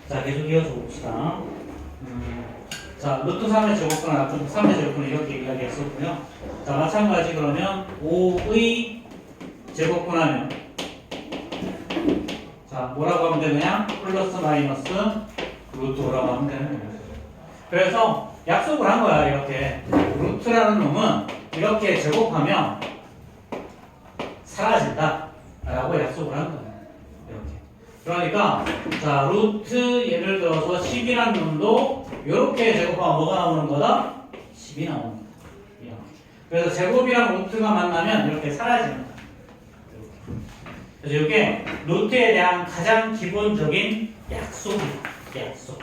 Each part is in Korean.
자, 계속 이어서 봅시다. 자, 루트 3의 제곱분은 앞쪽 3의 제곱분은 이렇게 이야기했었고요. 자, 마찬가지 그러면 5의 제곱분하면 자, 뭐라고 하면 되느냐? 플러스 마이너스 루트 5라고 하면 되는 거예요. 그래서 약속을 한 거야, 이렇게. 루트라는 놈은 이렇게 제곱하면 사라진다. 라고 약속을 한 거예요. 이렇게. 그러니까, 자, 루트 예를 들어서 10이라는 놈도 이렇게 제곱하면 뭐가 나오는 거다? 10이 나오는 거다. 이렇게. 그래서 제곱이랑 루트가 만나면 이렇게 사라지는 거야. 그래서 이게 루트에 대한 가장 기본적인 약속이야. 약속.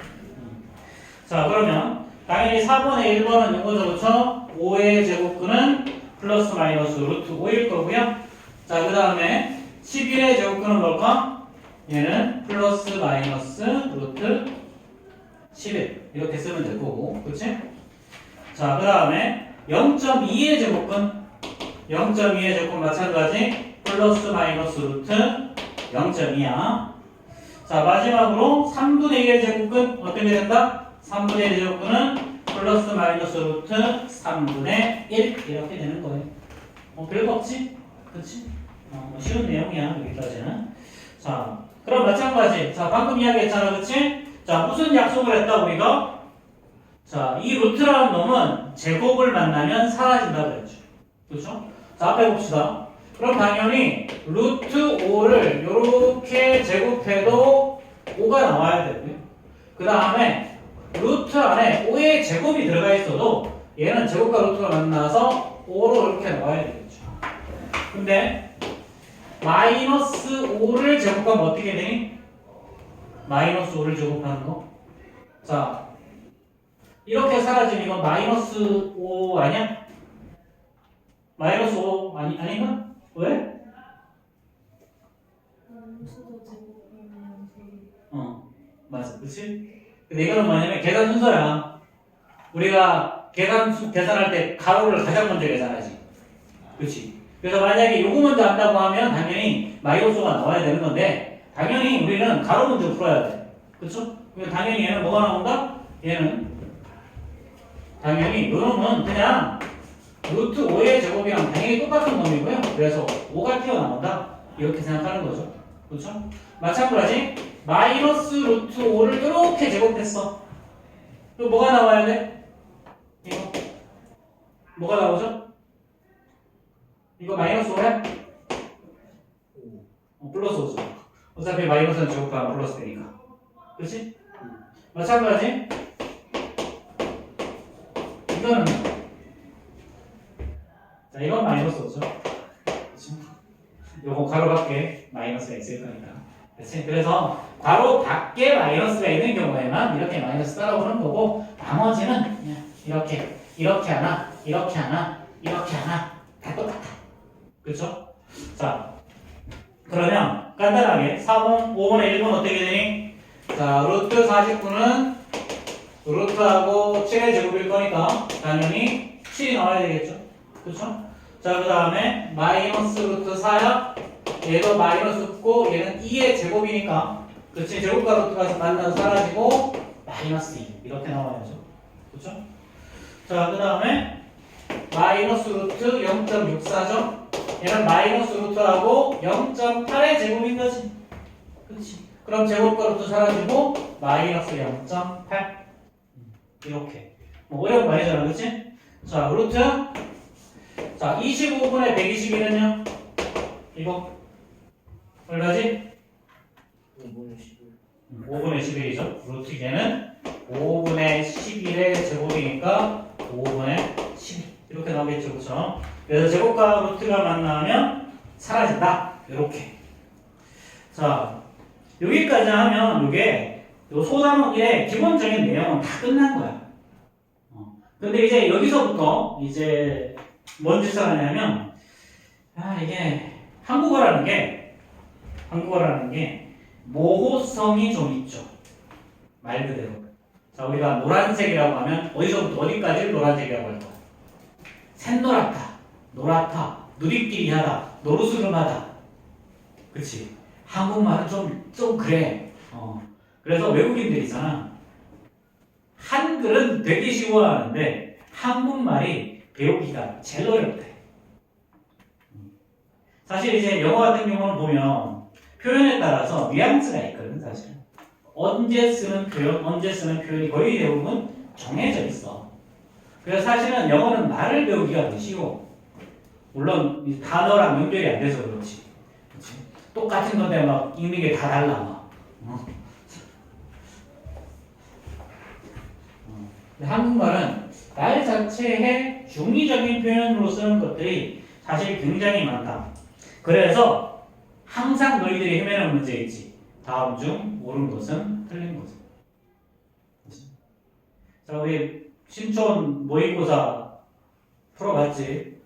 자, 그러면 당연히 4번에 1번은 이거죠, 그렇죠? 5의 제곱근은 플러스 마이너스 루트 5일 거고요. 자, 그 다음에 11의 제곱근은 뭘까? 얘는 플러스 마이너스 루트 11 이렇게 쓰면 될 거고, 그렇지? 자, 그 다음에 0.2의 제곱근 0.2의 제곱근 마찬가지 플러스 마이너스 루트 0.2야. 자, 마지막으로 3분의 1의 제곱근 어떻게 된다? 3분의 1의 제곱근은 플러스 마이너스 루트 3분의 1 이렇게 되는 거예요. 별거 없지? 그치? 쉬운 내용이야, 여기까지는. 자, 그럼 마찬가지. 자, 방금 이야기했잖아, 그치? 자, 무슨 약속을 했다, 우리가? 자, 이 루트라는 놈은 제곱을 만나면 사라진다 그랬죠. 그렇죠? 자, 앞에 봅시다. 그럼 당연히 루트 5를 이렇게 제곱해도 5가 나와야 되고요. 그 다음에 루트 안에 5의 제곱이 들어가 있어도 얘는 제곱과 루트가 만나서 5로 이렇게 나와야 되겠죠. 근데 마이너스 5를 제곱하면 어떻게 되니? 마이너스 5를 제곱하는 거. 자, 이렇게 사라지면 이건 마이너스 5 아니야? 마이너스 5 아닌가? 왜? 맞아, 그치? 근데 이거는 뭐냐면 계산 순서야. 우리가 계산할 때 가로를 가장 먼저 계산하지. 그치? 그래서 만약에 요거 먼저 한다고 하면 당연히 마이너스가 나와야 되는 건데 당연히 우리는 가로 먼저 풀어야 돼. 그쵸? 당연히 얘는 뭐가 나온다? 얘는 당연히 요놈은 그냥 루트 5의 제곱이랑 당연히 똑같은 놈이고요. 그래서 5가 튀어나온다. 이렇게 생각하는 거죠. 그렇죠? 마찬가지 마이너스 루트 5를 이렇게 제곱했어. 그럼 뭐가 나와야 돼? 이거 뭐가 나오죠? 이거 마이너스 5야? 플러스 5죠. 어차피 마이너스는 제곱하면 플러스 되니까. 그렇지? 마찬가지 이거는 자, 이건 마이너스 5죠. 그렇지? 요거 가로 밖에 마이너스가 있을 거니까. 그렇지? 그래서 괄호 밖에 마이너스가 있는 경우에만 이렇게 마이너스 따라오는 거고 나머지는 그냥 이렇게 하나 이렇게 하나 다 똑같아. 그렇죠? 자, 그러면 간단하게 4번, 5번에 1번 어떻게 되니? 자, 루트 49는 루트하고 7의 제곱일 거니까 당연히 7이 나와야 되겠죠. 그렇죠? 자, 그 다음에 마이너스 루트 4야. 얘도 마이너스 9, 얘는 2의 제곱이니까 그렇지? 제곱과 루트가 만나서 사라지고 마이너스 2 이렇게 나와야죠. 그렇죠? 자, 그 다음에 마이너스 루트 0.64죠? 얘는 마이너스 루트하고 0.8의 제곱인 거지. 그렇지? 그럼 제곱과 루트 사라지고 마이너스 0.8 이렇게 어려운 말이잖아, 그렇지? 자, 루트 자, 25분의 121은요? 이거 얼마지? 5분의 11이죠. 루트 얘는 5분의 11의 제곱이니까 5분의 12 이렇게 나오겠죠, 그렇죠? 그래서 제곱과 루트가 만나면 사라진다. 이렇게. 자, 여기까지 하면 이게 소단원의 기본적인 내용은 다 끝난 거야. 근데 이제 여기서부터 이제 뭔 짓을 하냐면 이게 한국어라는 게 모호성이 좀 있죠. 말 그대로. 자, 우리가 노란색이라고 하면 어디서부터 어디까지를 노란색이라고 할 거야? 샛노랗다, 노랗다, 누리끼리하다, 노르스름하다. 그치? 한국말은 좀 그래. 그래서 외국인들이 있잖아. 한글은 되게 쉬워하는데 한국말이 배우기가 제일 어렵대. 사실 이제 영어 같은 경우는 보면 표현에 따라서 뉘앙스가 있거든, 사실. 언제 쓰는 표현, 언제 쓰는 표현이 거의 대부분 정해져 있어. 그래서 사실은 영어는 말을 배우기가 더 쉬워. 물론 이 단어랑 연결이 안 돼서 그렇지. 그치? 똑같은 건데 막 읽는 게 다 달라 막. 근데 한국말은 말 자체의 중의적인 표현으로 쓰는 것들이 사실 굉장히 많다. 그래서 항상 너희들이 헤매는 문제 있지. 다음 중 옳은 것은 틀린 것은. 자, 우리 신촌 모의고사 풀어봤지?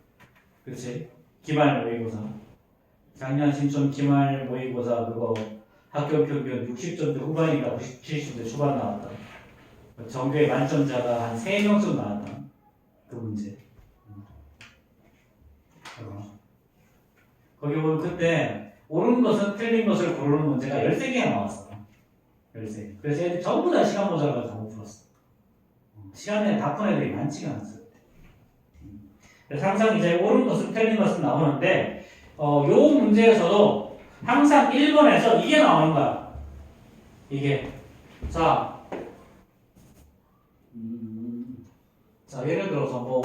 그치? 기말 모의고사. 작년 신촌 기말 모의고사 그거 학교 평균 60점대 후반인가 70점대 초반 나왔다. 전교의 만점자가 한 3명쯤 나왔다. 그 문제. 거기 보면 그때 옳은 것은 틀린 것을 고르는 문제가 13개가 나왔어. 13개. 그래서 애들 전부 다 시간 모자라서 다 못 풀었어. 시간에 다 푼 애들이 많지가 않았어. 그래서 항상 이제 옳은 것은 틀린 것은 나오는데 요 문제에서도 항상 1번에서 이게 나오는 거야. 이게. 자, 예를 들어서 뭐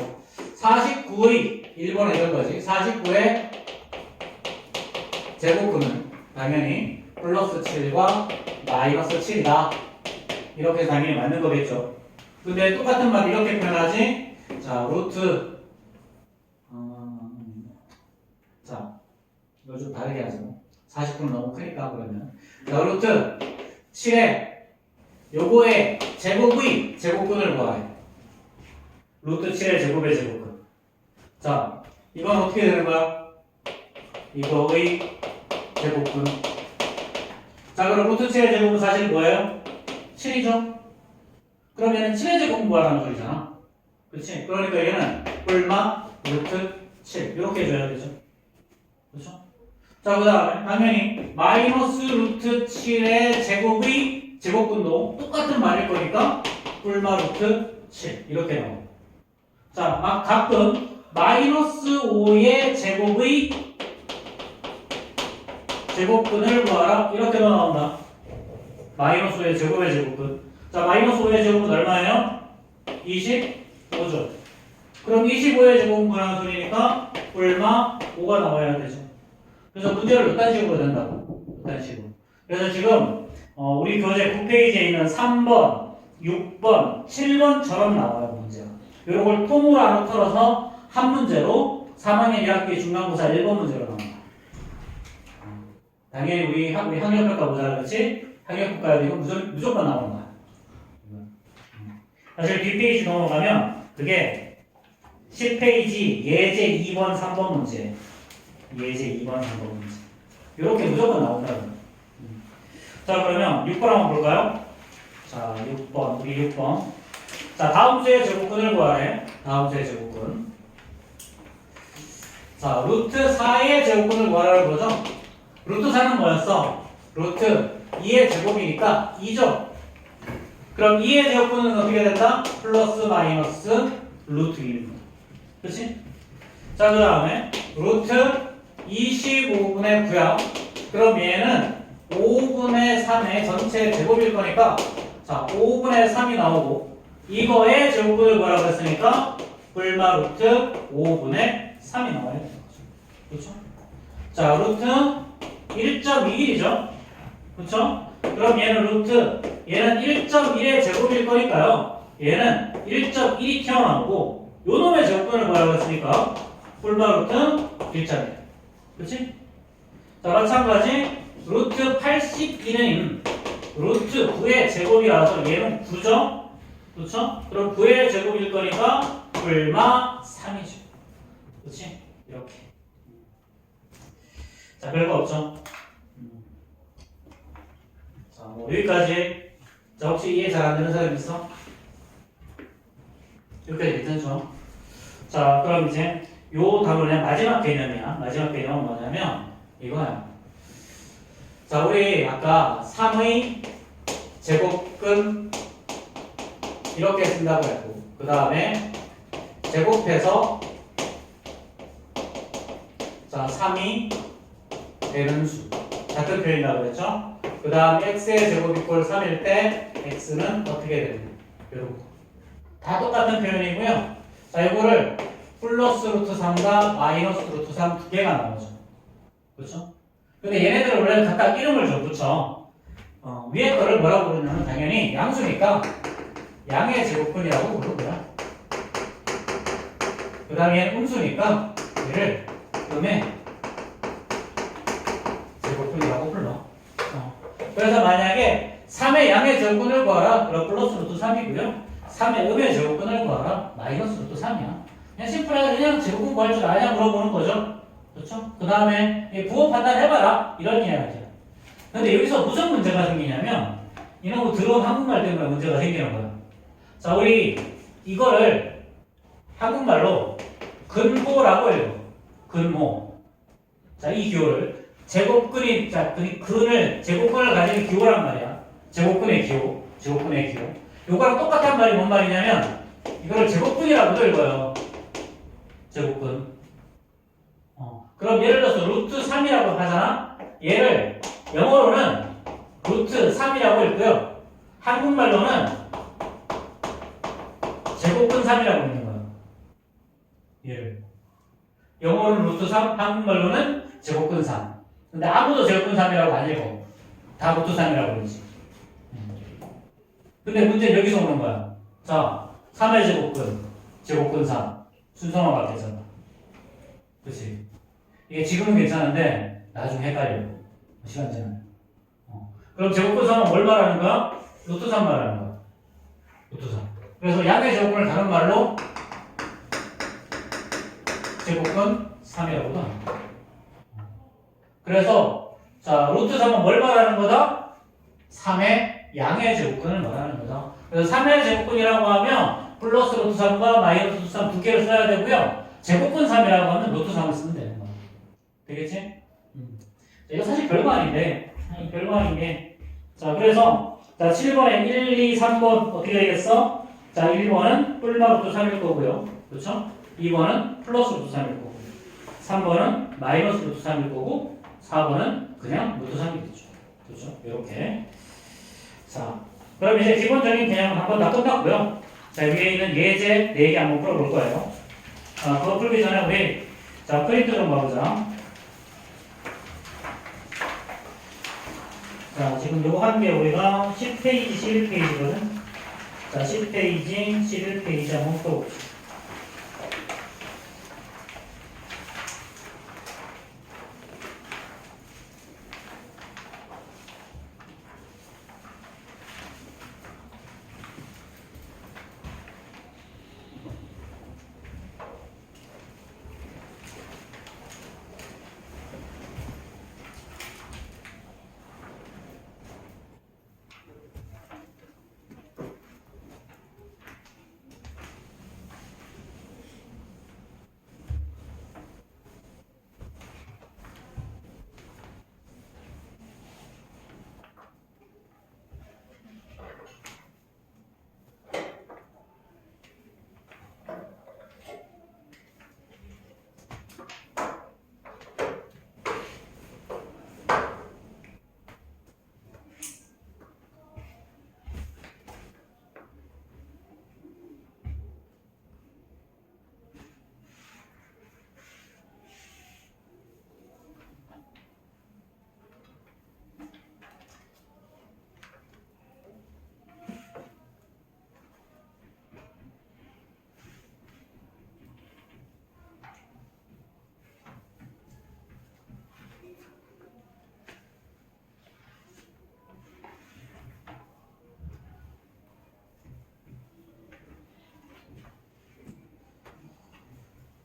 49의 1번에 이런 거지. 49의 제곱근은 당연히 플러스 7과 마이너스 7이다. 이렇게 당연히 맞는 거겠죠. 근데 똑같은 말 이렇게 표현하지. 자, 루트 자, 이거 좀 다르게 하죠. 49는 너무 크니까 그러면. 자, 루트 7에 요거의 제곱의 제곱근을 구하래. 루트 7의 제곱의 제곱근. 자, 이건 어떻게 되는 거야? 이거의 제곱근. 자, 그럼 루트 7의 제곱은 사실 뭐예요? 7이죠? 그럼 얘는 7의 제곱 구하라는 소리잖아. 그치? 그러니까 얘는 얼마? 루트 7. 이렇게 해줘야 되죠. 그렇죠? 자, 그 다음에 당연히 마이너스 루트 7의 제곱의 제곱근도 똑같은 말일 거니까 얼마 루트 7. 이렇게 나오고. 자, 막 가끔 마이너스 5의 제곱의 제곱근을 구하라. 이렇게도 나온다. 마이너스 5의 제곱의 제곱근. 자, 마이너스 5의 제곱은 얼마예요? 25죠. 그럼 25의 제곱은 구하는 소리니까 얼마? 5가 나와야 되죠. 그래서 문제를 이딴 식으로 된다고. 이딴 식으로. 그래서 지금 우리 교재 9페이지에 있는 3번, 6번, 7번처럼 나와요, 문제가. 이런 걸 통으로 안으로 털어서 한 문제로 3학년 1학기 중간고사 1번 문제로 나온다. 당연히 우리 학력평가 보자, 그렇지? 학력평가에도 이거 무조건 나오는 거야. 사실 뒷페이지 넘어가면 그게 10페이지 예제 2번, 3번 문제. 예제 2번, 3번 문제. 이렇게 무조건 나온다는 거야. 자, 그러면 6번 한번 볼까요? 자, 6번, 우리 6번. 자, 다음 수의 제곱근을 구하래. 다음 수의 제곱근. 자, 루트 4의 제곱근을 구하라는 거죠? 루트 4는 뭐였어? 루트 2의 제곱이니까 2죠? 그럼 2의 제곱근은 어떻게 된다? 플러스 마이너스 루트 1입니다. 그치? 자, 그 다음에 루트 25분의 9야. 그럼 얘는 5분의 3의 전체 제곱일 거니까 자, 5분의 3이 나오고 이거의 제곱근을 구하라고 했으니까 얼마 루트 5분의 3이 나와야 되는 거죠. 그렇죠? 자, 루트 1.21이죠. 그렇죠? 그럼 얘는 얘는 1.1의 제곱일 거니까요. 얘는 1.1이 튀어나오고 요 놈의 제곱근을 구하라고 했으니까 얼마 루트 1.1. 그렇지? 자, 마찬가지 루트 82는 루트 9의 제곱이라서 얘는 9죠? 그렇죠? 그럼 9의 제곱일 거니까 얼마 3이죠. 그렇지? 이렇게. 자, 별거 없죠? 자, 뭐 여기까지. 자, 혹시 이해 잘 안 되는 사람 있어? 여기까지 괜찮죠? 자, 그럼 이제 요 답은 마지막 개념이야. 마지막 개념은 뭐냐면 이거야. 자, 우리 아까 3의 제곱근 이렇게 쓴다고 했고, 그 다음에 제곱해서 자 3이 되는 수 같은 표현이라고 그랬죠. 그 다음 x의 제곱 이꼴 3일 때 x는 어떻게 되느냐, 요런 거 다 똑같은 표현이고요. 자, 이거를 플러스 루트 3과 마이너스 루트 3 두 개가 나오죠. 그렇죠? 근데 얘네들을 원래 각각 이름을 좀 붙여. 위에 거를 뭐라고 부르냐면 당연히 양수니까 양의 제곱근이라고 부르고요. 그 다음에 얘는 음수니까 얘를 음의 제곱근이라고 불러. 그래서 만약에 3의 양의 제곱근을 구하라, 그럼 플러스 루트 3이고요. 3의 음의 제곱근을 구하라, 마이너스 루트 3이야. 그냥 심플하게 그냥 제곱근 구할 줄 아냐 물어보는 거죠. 그렇죠? 그 다음에 부호 판단해봐라, 이런 이야기야. 근데 여기서 무슨 문제가 생기냐면 이놈의 들어온 한국말 때문에 문제가 생기는 거야. 자, 우리 이거를 한국말로 근호라고 해요. 근호. 자, 이 기호를 제곱근이, 자, 제곱근을 가진 기호란 말이야. 제곱근의 기호, 제곱근의 기호. 요거랑 똑같은 말이 뭔 말이냐면 이거를 제곱근이라고도 읽어요. 제곱근. 그럼 예를 들어서 루트 3이라고 하잖아. 얘를 영어로는 루트 3이라고 읽고요. 한국말로는 제곱근 3이라고 읽는 거야. 얘를. 영어로는 루트 3, 한국말로는 제곱근 3. 근데 아무도 제곱근 3이라고 안 읽어. 다 루트 3이라고 그러지. 근데 문제는 여기서 오는 거야. 자, 3의 제곱근, 제곱근 3. 순서만 바뀌었잖아. 그치? 이게 지금은 괜찮은데 나중에 헷갈려. 시간 지나면. 그럼 제곱근 3은 뭘 말하는 거야? 루트 3 말하는 거야. 루트 3. 그래서 양의 제곱근을 다른 말로 제곱근 3이라고도 합니다. 그래서 자, 루트 3은 뭘 말하는 거다? 3의 양의 제곱근을 말하는 거다. 그래서 3의 제곱근이라고 하면 플러스 루트 3과 마이너스 루트 3 두 개를 써야 되고요. 제곱근 3이라고 하면 루트 3을 쓰면 되는 거야. 되겠지? 이거 사실 별거 아닌데, 별거 아닌 게. 자, 그래서 자, 7번에 1, 2, 3번 어떻게 되겠어? 자, 1번은 뿔마 루트 3일 거고요. 그렇죠? 2번은 플러스 루트 3일 거고, 3번은 마이너스 루트 3일 거고, 4번은 그냥 루트 3이겠죠. 그렇죠? 이렇게. 자, 그럼 이제 기본적인 개념은 한번 다 끝났고요. 자, 위에 있는 예제 4개 한번 풀어볼 거예요. 그거 풀기 전에 우리 자, 프린트 좀 봐보자. 자, 지금 요거 한 게 우리가 10페이지, 11페이지거든. 자, 10페이지, 11페이지 한번 풀어봅시다.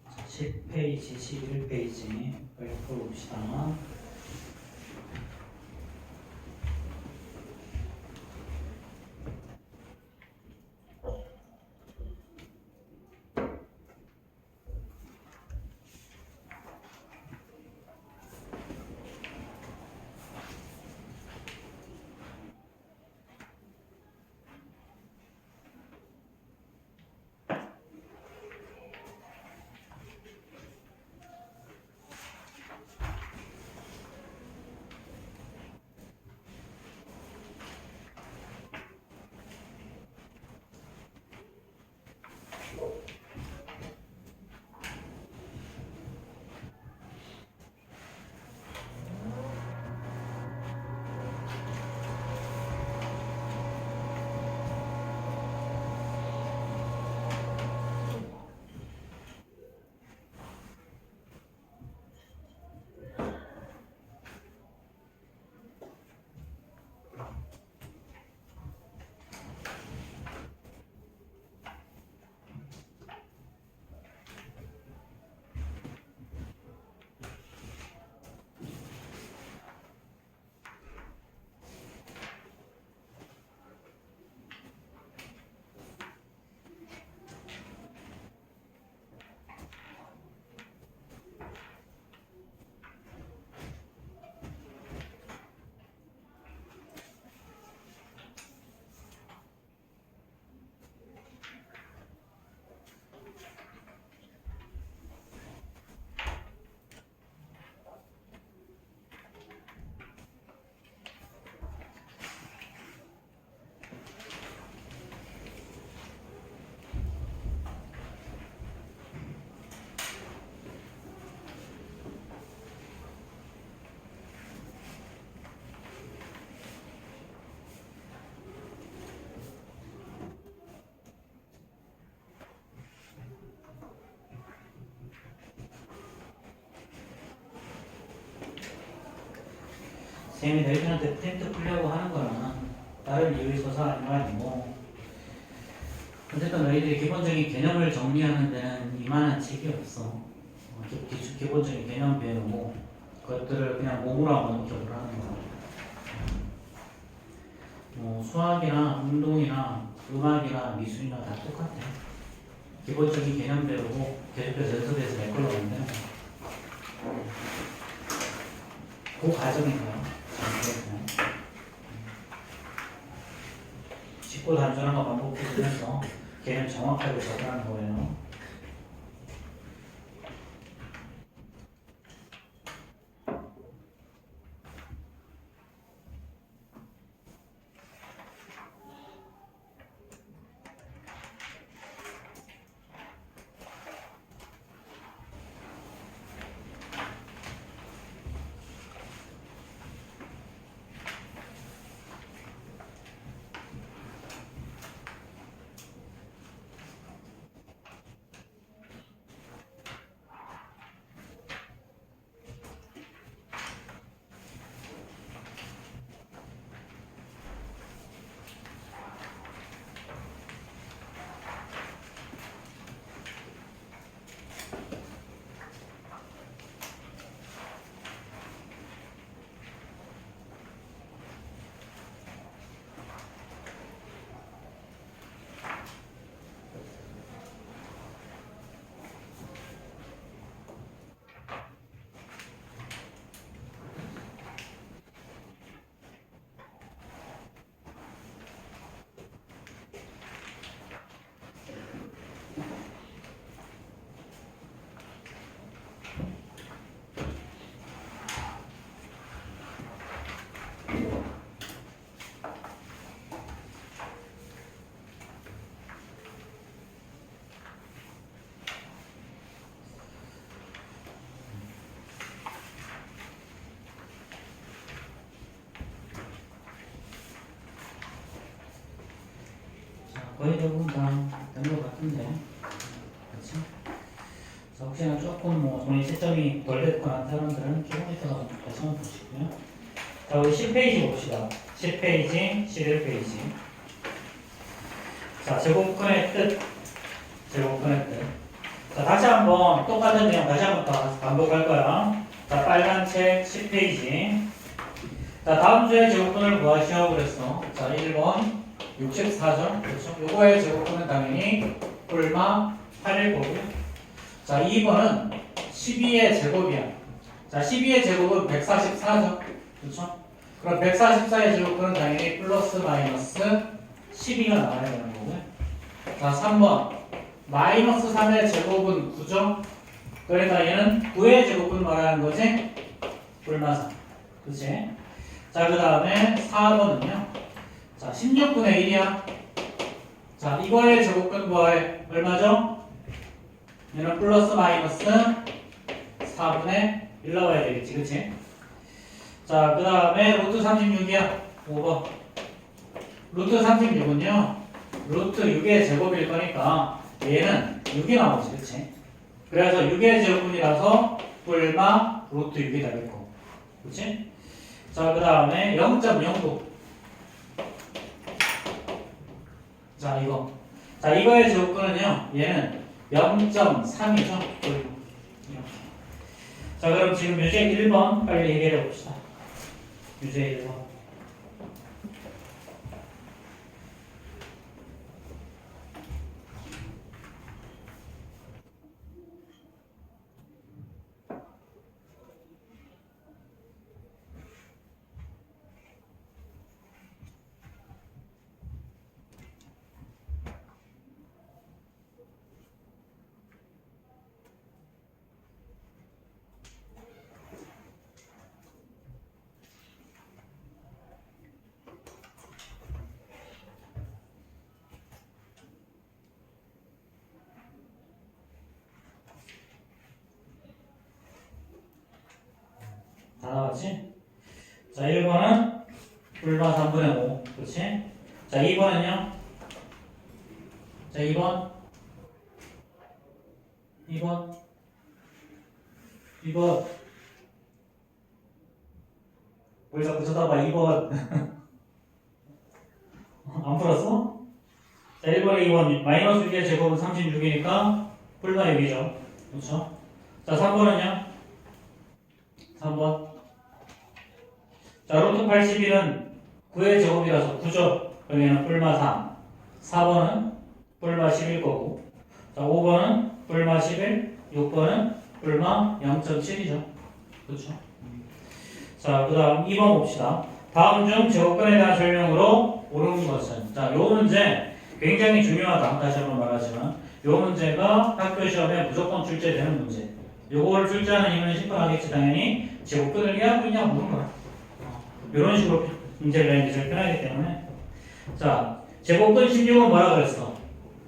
자, 10페이지, 11페이지 빨리 풀어봅시다. 쌤이 너희들한테 프린트 풀려고 하는 거는 다른 이유 있어서 아니고 어쨌든 너희들이 기본적인 개념을 정리하는 데는 이만한 책이 없어. 기본적인 개념 배우고 그것들을 그냥 몸으로 한번 기억을 하는 거야. 뭐 수학이나 운동이나 음악이나 미술이나 다 똑같아. 기본적인 개념 배우고 계속해서 연습해서 메꿔러 가는데 그 과정인 거야. 쉽고 단순한 거 반복해주면서 개념 정확하게 접근하는 거예요. 거의 대부분 다 된 것 같은데, 그렇지? 그래서 혹시나 조금 뭐 종이 채점이 덜 됐거나 한 사람들은 킬로미터가 다시 한번 보시고요. 자, 우리 10페이지 봅시다. 10페이지, 11페이지. 자, 제곱근의 뜻. 제곱근의 뜻. 자, 다시 한번 똑같은 내용 다시 한번 더 반복할 거야. 자, 빨간 책 10페이지. 자, 다음 주에 제곱근을 구하시오 그랬어. 자, 1번 64점. 그렇죠? 요거의 제곱근은 당연히 얼마 8일 거고요. 자, 2번은 12의 제곱이야. 자, 12의 제곱은 144죠. 그렇죠? 그럼 144의 제곱근은 당연히 플러스 마이너스 12가 나와야 되는 거고요. 자, 3번 마이너스 3의 제곱은 9죠. 그러니까 얘는 9의 제곱근 말하는 거지? 얼마 3. 그치? 자, 그 다음에 4번은요. 자, 16분의 1이야. 자, 이거의 제곱근 구하에 얼마죠? 얘는 플러스 마이너스 4분의 1 나와야 되겠지, 그치? 자, 그 다음에 루트 36이야. 5번. 루트 36은요, 루트 6의 제곱일 거니까 얘는 6이 나오지, 그치? 그래서 6의 제곱분이라서 뿔마 루트 6이 되겠고, 그치? 자, 그 다음에 0.09. 자, 이거. 자, 이거의 제곱근은요, 얘는 0.3이죠? 이렇게. 자, 그럼 지금 유제 1번 빨리 해결해 봅시다. 유제 1번. 다 나왔지? 자, 1번은 불마 3분의 5. 그렇지? 자, 2번은요? 자, 2번. 2번. 2번. 뭘 자꾸 쳐다봐. 2번. 안 풀었어? 자, 1번에 2번. 마이너스 6의 제곱은 36이니까 뿔마 6이죠. 그렇죠? 자, 3번은요? 3번. 자, 루트 81은 9의 제곱이라서 9죠. 그러면 뿔마 3. 4번은 뿔마 11 거고. 자, 5번은 뿔마 11. 6번은 뿔마 0.7이죠. 그렇죠? 자, 그 다음 2번 봅시다. 다음 중 제곱근에 대한 설명으로 옳은 것은. 자, 요 문제 굉장히 중요하다. 다시 한번 말하지만 요 문제가 학교 시험에 무조건 출제되는 문제. 요거를 출제하는 이유는 심플하겠지. 당연히 제곱근을 이해하고 있냐 물은 거야. 이런 식으로 문제를 내는 게 제일 편하기 때문에. 자, 제곱근 16은 뭐라 그랬어?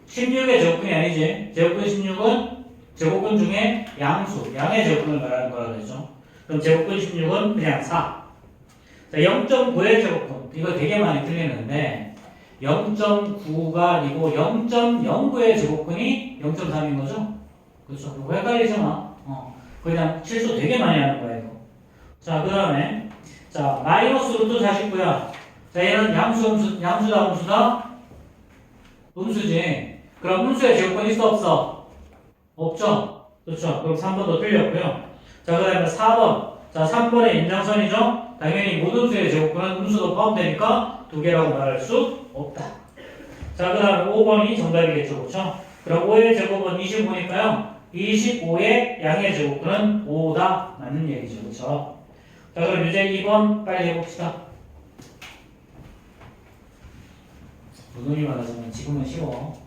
16의 제곱근이 아니지. 제곱근 16은 제곱근 중에 양수, 양의 제곱근을 말하는 거라 그랬죠. 그럼 제곱근 16은 그냥 4. 자, 0.9의 제곱근. 이거 되게 많이 틀리는데 0.9가 아니고 0.09의 제곱근이 0.3인 거죠? 그렇죠. 이거 헷갈리잖아. 그냥 실수 되게 많이 하는 거야, 이거. 자, 그 다음에 자, 마이너스 루트 49야. 자, 얘는 양수다, 음수다? 음수지. 그럼 음수의 제곱근 있어, 없어? 없죠? 그렇죠. 그럼 3번도 틀렸고요. 자, 그 다음에 4번. 자, 3번의 연장선이죠? 당연히 모든 수의 제곱근은 음수도 포함되니까 두 개라고 말할 수 없다. 자, 그 다음에 5번이 정답이겠죠. 그렇죠? 그럼 5의 제곱은 25니까요. 25의 양의 제곱근은 5다. 맞는 얘기죠. 그렇죠? 자, 그럼 이제 2번 빨리 해봅시다. 노동이 많아지면 지금은 쉬워.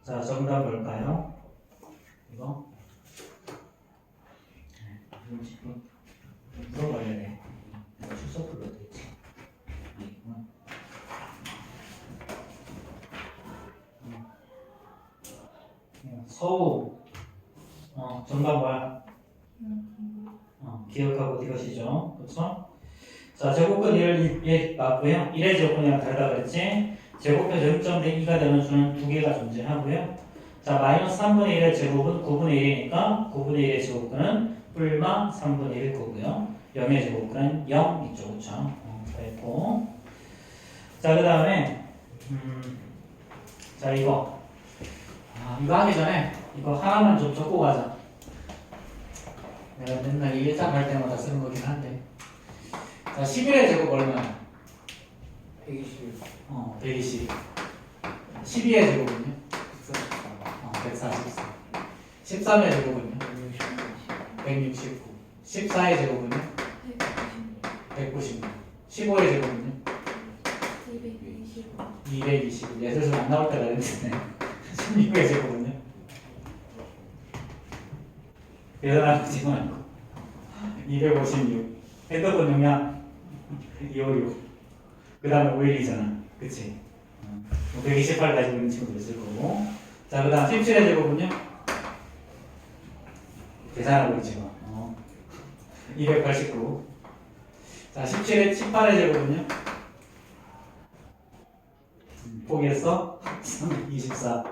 자, 정답 볼까요? 이거? 물어봐야 돼. 이거 출석 불러도 되지. 서우. 정답 뭐야? 기억하고 이것이죠. 그렇죠? 자, 제곱근 1을 맞고요. 1의 제곱근이랑 다르다 그랬지? 제곱해서 0.2가 되는 수는 두 개가 존재하고요. 자, 마이너스 3분의 1의 제곱은 9분의 1이니까 9분의 1의 제곱근은 뿔마 3분의 1일 거고요. 0의 제곱근은 0 있죠. 그렇죠? 그랬고. 자, 그 다음에 자, 이거 이거 하기 전에 이거 하나만 좀 적고 가자. 내가 맨날 1장 할 때마다 쓰는 거긴 한데. 자, 11의 제곱 얼마야? 120. 120. 12의 제곱은요? 144. 13의 제곱은요? 169. 14의 제곱은요? 196. 15의 제곱은요? 220. 예술은 안 나올 때가 됐네. 16의 제곱은요? 계산하지 말고 256. 핸드폰 용량 256. 그 다음에 5일이잖아. 그치? 128 가지고 있는 친구도 있을 거고. 자, 그 다음 17의 제곱은요? 계산하고 있지 뭐. 289. 자, 18의 제곱은요? 포기했어? 324.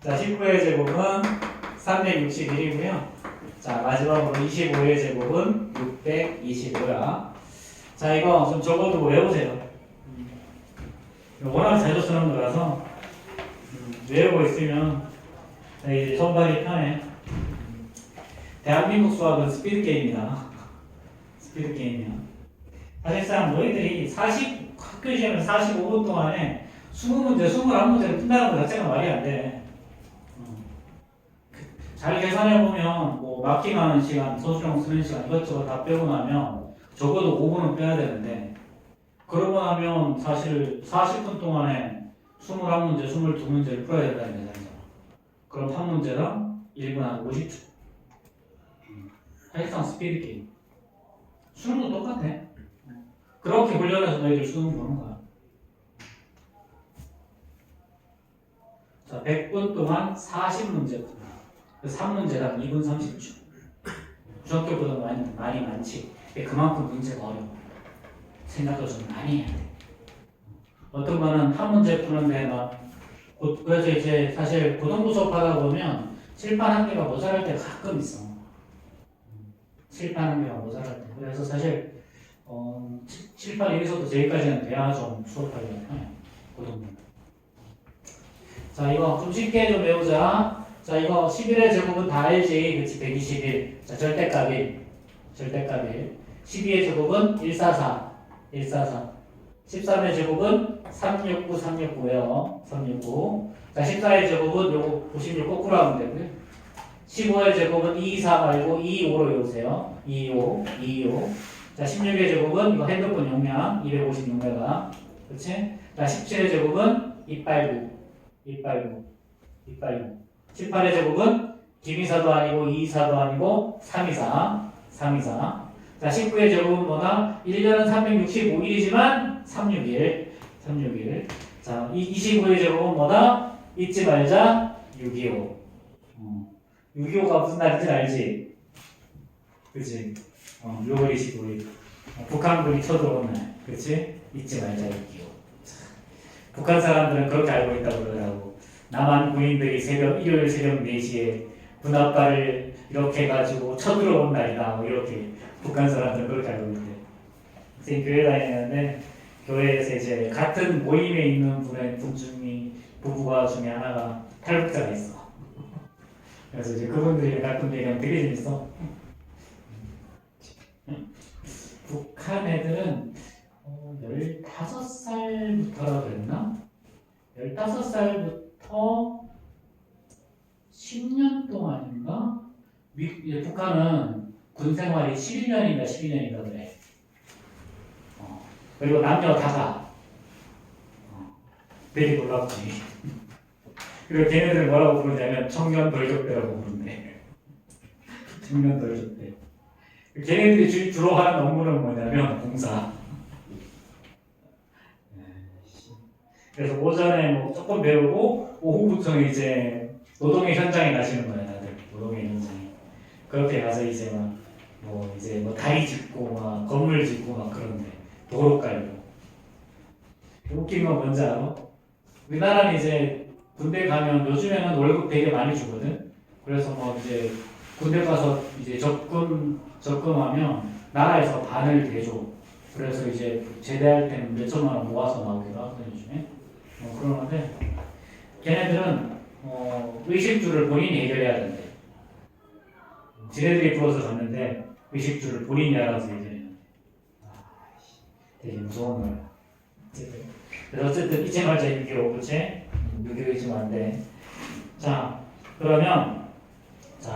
자, 19의 제곱은 361이고요. 자, 마지막으로 25의 제곱은 625야. 자, 이거 좀 적어두고 외우세요. 워낙 자주 쓰는 거라서 외우고 있으면 이제 손발이 편해. 대한민국 수학은 스피드 게임이다. 스피드 게임이야. 사실상 너희들이 학교 시험에 45분 동안에 20문제, 21문제를 푼다는 것 자체가 말이 안 돼. 잘 계산해보면 뭐 마킹하는 시간, 소수령 쓰는 시간 이것저것 다 빼고 나면 적어도 5분은 빼야 되는데 그러고 나면 사실 40분 동안에 21문제, 22문제를 풀어야 된다는 얘기잖아. 그럼 한 문제당 1분 한 50초. 사실상 스피드 게임. 수능도 똑같아. 그렇게 훈련해서 너희들 수능 보는 거야. 자, 100분 동안 40문제 푼다. 3문제당 2분 30초. 중학교보다 많이 많지. 근데 그만큼 문제가 어려워. 생각도 좀 많이 해야 돼. 어떤 거는 한 문제 푸는데 그래서 이제 사실 고등부 수업하다 보면 칠판 한 개가 모자랄 때가 가끔 있어. 칠판 한 개가 모자랄 때. 그래서 사실 칠판 1에서부터 제일까지는 돼야 좀 수업하기가 편해. 고등부. 자, 이거 좀 쉽게 좀 외우자. 자, 이거 11의 제곱은 다 알지? 그치? 121. 자, 절대값 1. 12의 제곱은 144. 13의 제곱은 369, 369예요. 369. 자, 14의 제곱은 요거 96 거꾸로 하면 되고요. 15의 제곱은 224 말고 225로 외우세요. 225. 자, 16의 제곱은 이거 핸드폰 용량 256메가. 그치? 자, 17의 제곱은 289. 18의 제곱은 김이사도 아니고 224도 아니고 324. 자, 19의 제곱은 뭐다? 1년은 365일이지만 361. 자, 25의 제곱은 뭐다? 잊지 말자. 625. 625가 무슨 날인지 알지? 그치? 6월 25일. 북한군이 쳐들어온 날. 그치? 잊지 말자. 625. 북한 사람들은 그렇게 알고 있다고 그러더라고. 남한 군인들이 일요일 새벽 4시에 군합발을 이렇게 해가지고 쳐들어온 날이다. 뭐 이렇게 북한 사람들은 그렇게 알고 있대. 선생님 교회 다니는데 교회에서 이제 같은 모임에 있는 분 부부가 중에 하나가 탈북자가 있어. 그래서 이제 그분들이 가끔 얘기하면 되게 재밌어. 북한 애들은 15살부터라 그랬나? 15살부터 10년 동안인가? 북한은 군 생활이 11년인가 12년인가 그래. 그리고 남녀 다가. 되게 놀랍지. 그리고 걔네들 뭐라고 부르냐면 청년 덜격대라고 부른대. 청년 덜격대. 걔네들이 주로 하는 업무는 뭐냐면 공사. 그래서 오전에 뭐 조금 배우고 오후부터는 이제 노동의 현장에 가시는 거야, 다들. 노동의 현장에. 그렇게 가서 이제 뭐 다리 짚고 막 건물 짓고 막 그런데 도로 깔고. 웃긴 건 뭔지 알아? 우리나라는 이제 군대 가면 요즘에는 월급 되게 많이 주거든. 그래서 뭐 이제 군대 가서 이제 적금하면 나라에서 반을 대줘. 그래서 이제 제대할 때는 몇 천만 원 모아서 나오기도 하거든 요즘에. 그러는데 걔네들은 의식주를 본인이 해결해야 된대. 지네들이 부어서 갔는데 의식주를 본인이 알아서 해결해야 돼. 되게 무서운 거야. 그래서 어쨌든 잊지 말자 6.25, 그치? 6.25 잊으면 안 돼. 자, 그러면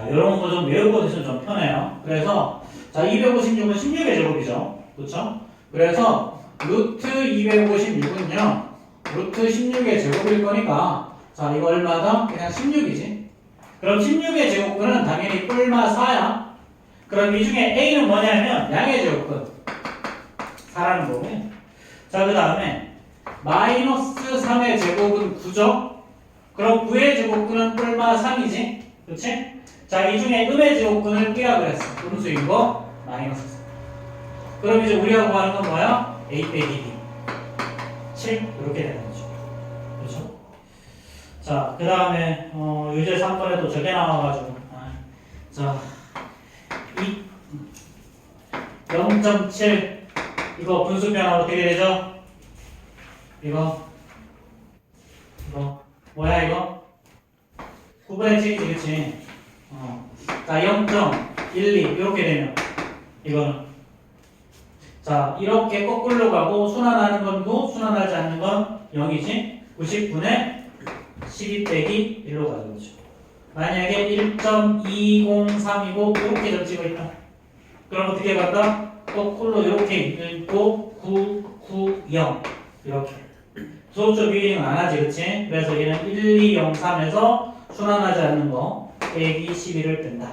이런 거 좀 외우고 있으면 좀 편해요. 그래서 256은 16의 제곱이죠. 그렇죠? 그래서 루트 256은요. 루트 16의 제곱일 거니까 이거 얼마다? 그냥 16이지. 그럼 16의 제곱근은 당연히 뿔마 4야. 그럼 이 중에 A는 뭐냐면 양의 제곱근 4라는 거고요. 자, 그 다음에 마이너스 3의 제곱은 9죠. 그럼 9의 제곱근은 뿔마 3이지. 그치? 자, 이 중에 음의 제곱근을 B라 그랬어. 음수인 거 마이너스 3. 그럼 이제 우리가 구하는 건 뭐야? A 빼기 B 7 이렇게 되는 거죠. 그렇죠? 자, 그 다음에 유제 3번에도 저게 나와가지고 자, 0.7 이거 분수 변화 어떻게 되죠? 이거 뭐야 이거? 9분의 7이지 그치? 자, 0.12 이렇게 되면 이거는 자, 이렇게 거꾸로 가고 순환하는 건 9, 순환하지 않는 건 0이지. 90분의 12 빼기 1로 가져오죠. 만약에 1.203이고 이렇게 점 찍어 있다. 그럼 어떻게 간다? 거꾸로 이렇게 읽고 9, 9, 0 이렇게 수업적 비행은 안 하지, 그치? 그래서 얘는 1, 2, 0, 3에서 순환하지 않는 거 빼기 11을 뺀다.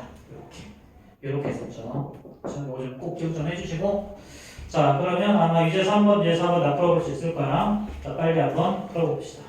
이렇게 했었죠. 이거 좀 꼭 기억 좀 해주시고. 자, 그러면 아마 유제 3번, 유제 4번 다 풀어볼 수 있을 거야. 자, 빨리 한번 풀어봅시다.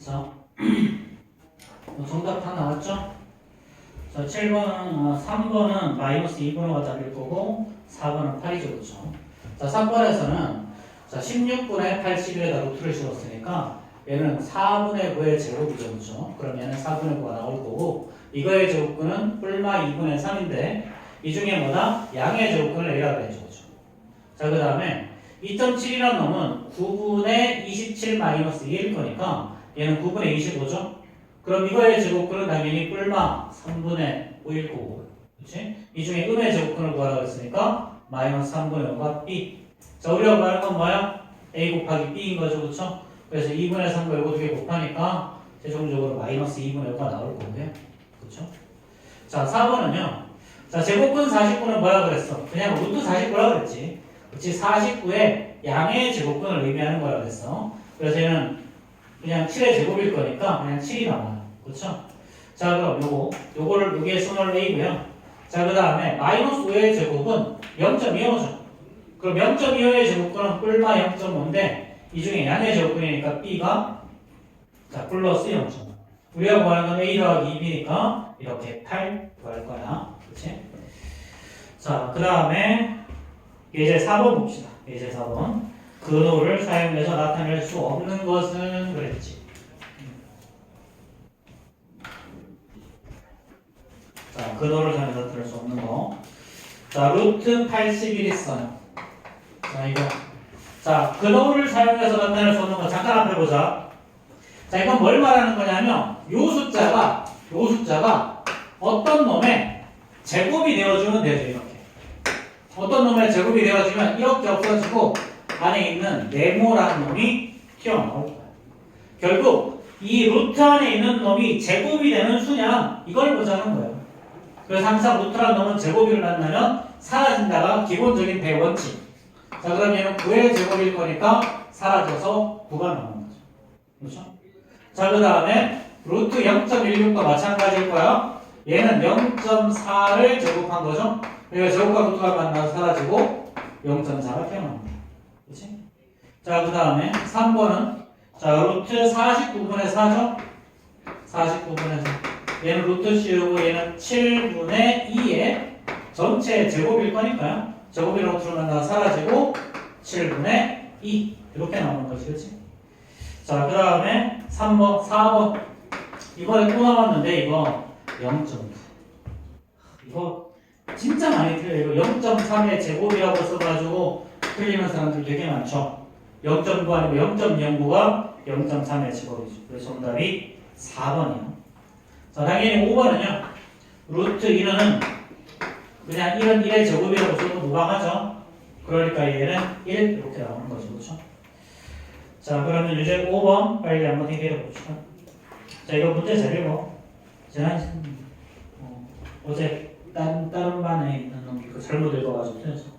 자, 정답 다 나왔죠? 자, 7번은, 3번은 마이너스 2분의 답일 거고, 4번은 8이죠, 그렇죠? 자, 3번에서는 자, 16분의 81에다 루트를 씌웠으니까 얘는 4분의 9의 제곱이죠, 그렇죠? 그럼 얘는 4분의 9가 나올 거고, 이거의 제곱근은 뿔마 2분의 3인데 이 중에 뭐다? 양의 제곱근을 A라고 했죠, 그렇죠? 자, 그 다음에 2.7이라는 놈은 9분의 27 마이너스 2일 거니까 얘는 9분의 25죠? 그럼 이거의 제곱근은 당연히 뿔마 3분의 5일 거고, 그렇지? 이 중에 음의 제곱근을 구하라고 했으니까 마이너스 3분의 5가 B. 자, 우리가 구하는 건 뭐야? A 곱하기 B인 거죠, 그렇죠? 그래서 2분의 3과 이거 두 개 곱하니까 최종적으로 마이너스 2분의 5가 나올 거고요, 그렇죠? 자, 4번은요. 자, 제곱근 49는 뭐라 그랬어? 그냥 루트 49라고 그랬지. 그렇지? 49의 양의 제곱근을 의미하는 거라고 그랬어. 그래서 얘는 그냥 7의 제곱일 거니까 그냥 7이 나와요. 그렇죠? 자, 그럼 요거를 여기에 손을 A고요. 자, 그 다음에 마이너스 5의 제곱은 0.25죠. 그럼 0.25의 제곱근은 뿔마 0.5인데 이 중에 양의 제곱근이니까 B가 자 플러스 0.5. 우리가 구하는 건 A 더하기 2B니까 이렇게 8 구할 거야. 그렇지? 자, 그 다음에 예제 4번 봅시다. 예제 4번. 근호를 사용해서 나타낼 수 없는 것은 그랬지. 자, 근호를 사용해서 나타낼 수 없는 거. 자, 루트 81 있어요. 자, 이거. 자, 근호를 사용해서 나타낼 수 없는 거 잠깐 앞에 보자. 자, 이건 뭘 말하는 거냐면 요 숫자가 어떤 놈의 제곱이 되어주면 되죠, 이렇게. 어떤 놈의 제곱이 되어지면 이렇게 없어지고 안에 있는 네모라는 놈이 튀어나올 거야. 결국 이 루트 안에 있는 놈이 제곱이 되는 수냐 이걸 보자는 거예요. 그래서 항상 루트라는 놈은 제곱을 만나면 사라진다가 기본적인 대원칙. 자, 그럼 얘는 9의 제곱일 거니까 사라져서 9가 나오는 거죠. 그렇죠? 자, 그 다음에 루트 0.16과 마찬가지일 거야. 얘는 0.4를 제곱한 거죠. 그러니까 제곱과 루트가 만나서 사라지고 0.4가 태어납니다. 그렇지? 자, 그 다음에 3번은 자, 루트 49분의 4죠? 49분의 4. 얘는 루트 씌우고 얘는 7분의 2의 전체 제곱일 거니까요. 제곱이랑 루트를 만나서 사라지고 7분의 2 이렇게 나오는 거지, 그렇지? 자, 그 다음에 3번, 4번 이번에 또 남았는데 이거 0.9 이거 진짜 많이 틀려요. 이거 0.3의 제곱이라고 써가지고 틀리는 사람들 되게 많죠. 0.9 아니고 0.09가 0.3의 제곱이죠. 그래서 정답이 4번이에요. 자, 당연히 5번은요. 루트 2는 그냥 1은 1의 제곱이라고 써도 무방하죠. 그러니까 얘는 1 이렇게 나오는 거죠. 그렇죠? 자, 그러면 이제 5번 빨리 한번 해결해 봅시다. 자, 이거 문제 잘 읽어. 어제 다른 반에 있는 놈 이거 잘못 읽어가지고 틀렸어.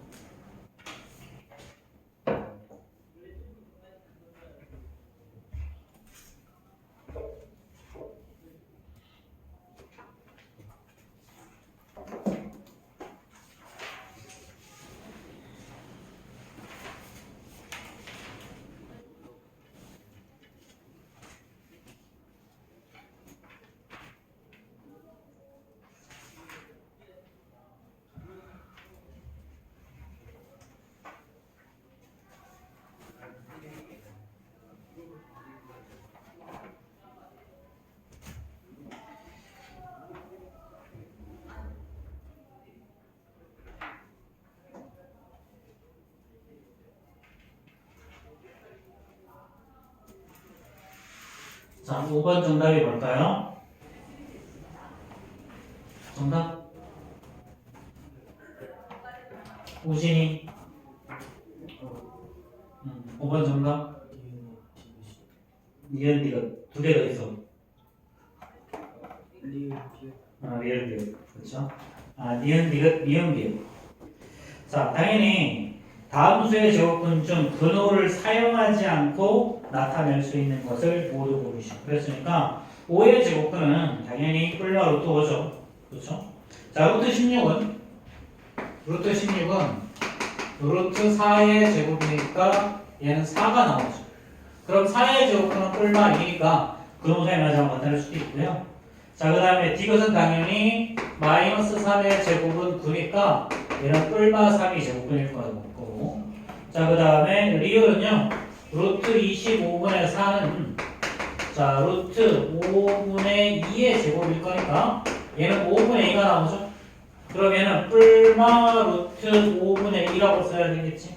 자, 5번 정답이 뭘까요? 정답? 우진이 5번 정답? 니은디가 두 개가 있어. 리을 그렇죠? 니은디귿 미음기역. 자, 당연히 다음 수의 제곱은 중 근호를 사용하지 않고 나타낼 수 있는 것을 모두 고르시오. 그랬으니까 5의 제곱근은 당연히 뿔과 루트 5죠. 그렇죠? 자, 루트 16은 루트 4의 제곱이니까 얘는 4가 나오죠. 그럼 4의 제곱근은 뿔마 2니까 근호 사용하지 않고 나타낼 수도 있고요. 자, 그 다음에 디귿은 당연히 마이너스 3의 제곱은 9니까 얘는 뿔마 3이 제곱근일 거고. 자, 그 다음에 리을은요. 루트 25분의 4는 자, 루트 5분의 2의 제곱일 거니까 얘는 5분의 2가 나오죠. 그럼 얘는 뿔마 루트 5분의 2라고 써야 되겠지.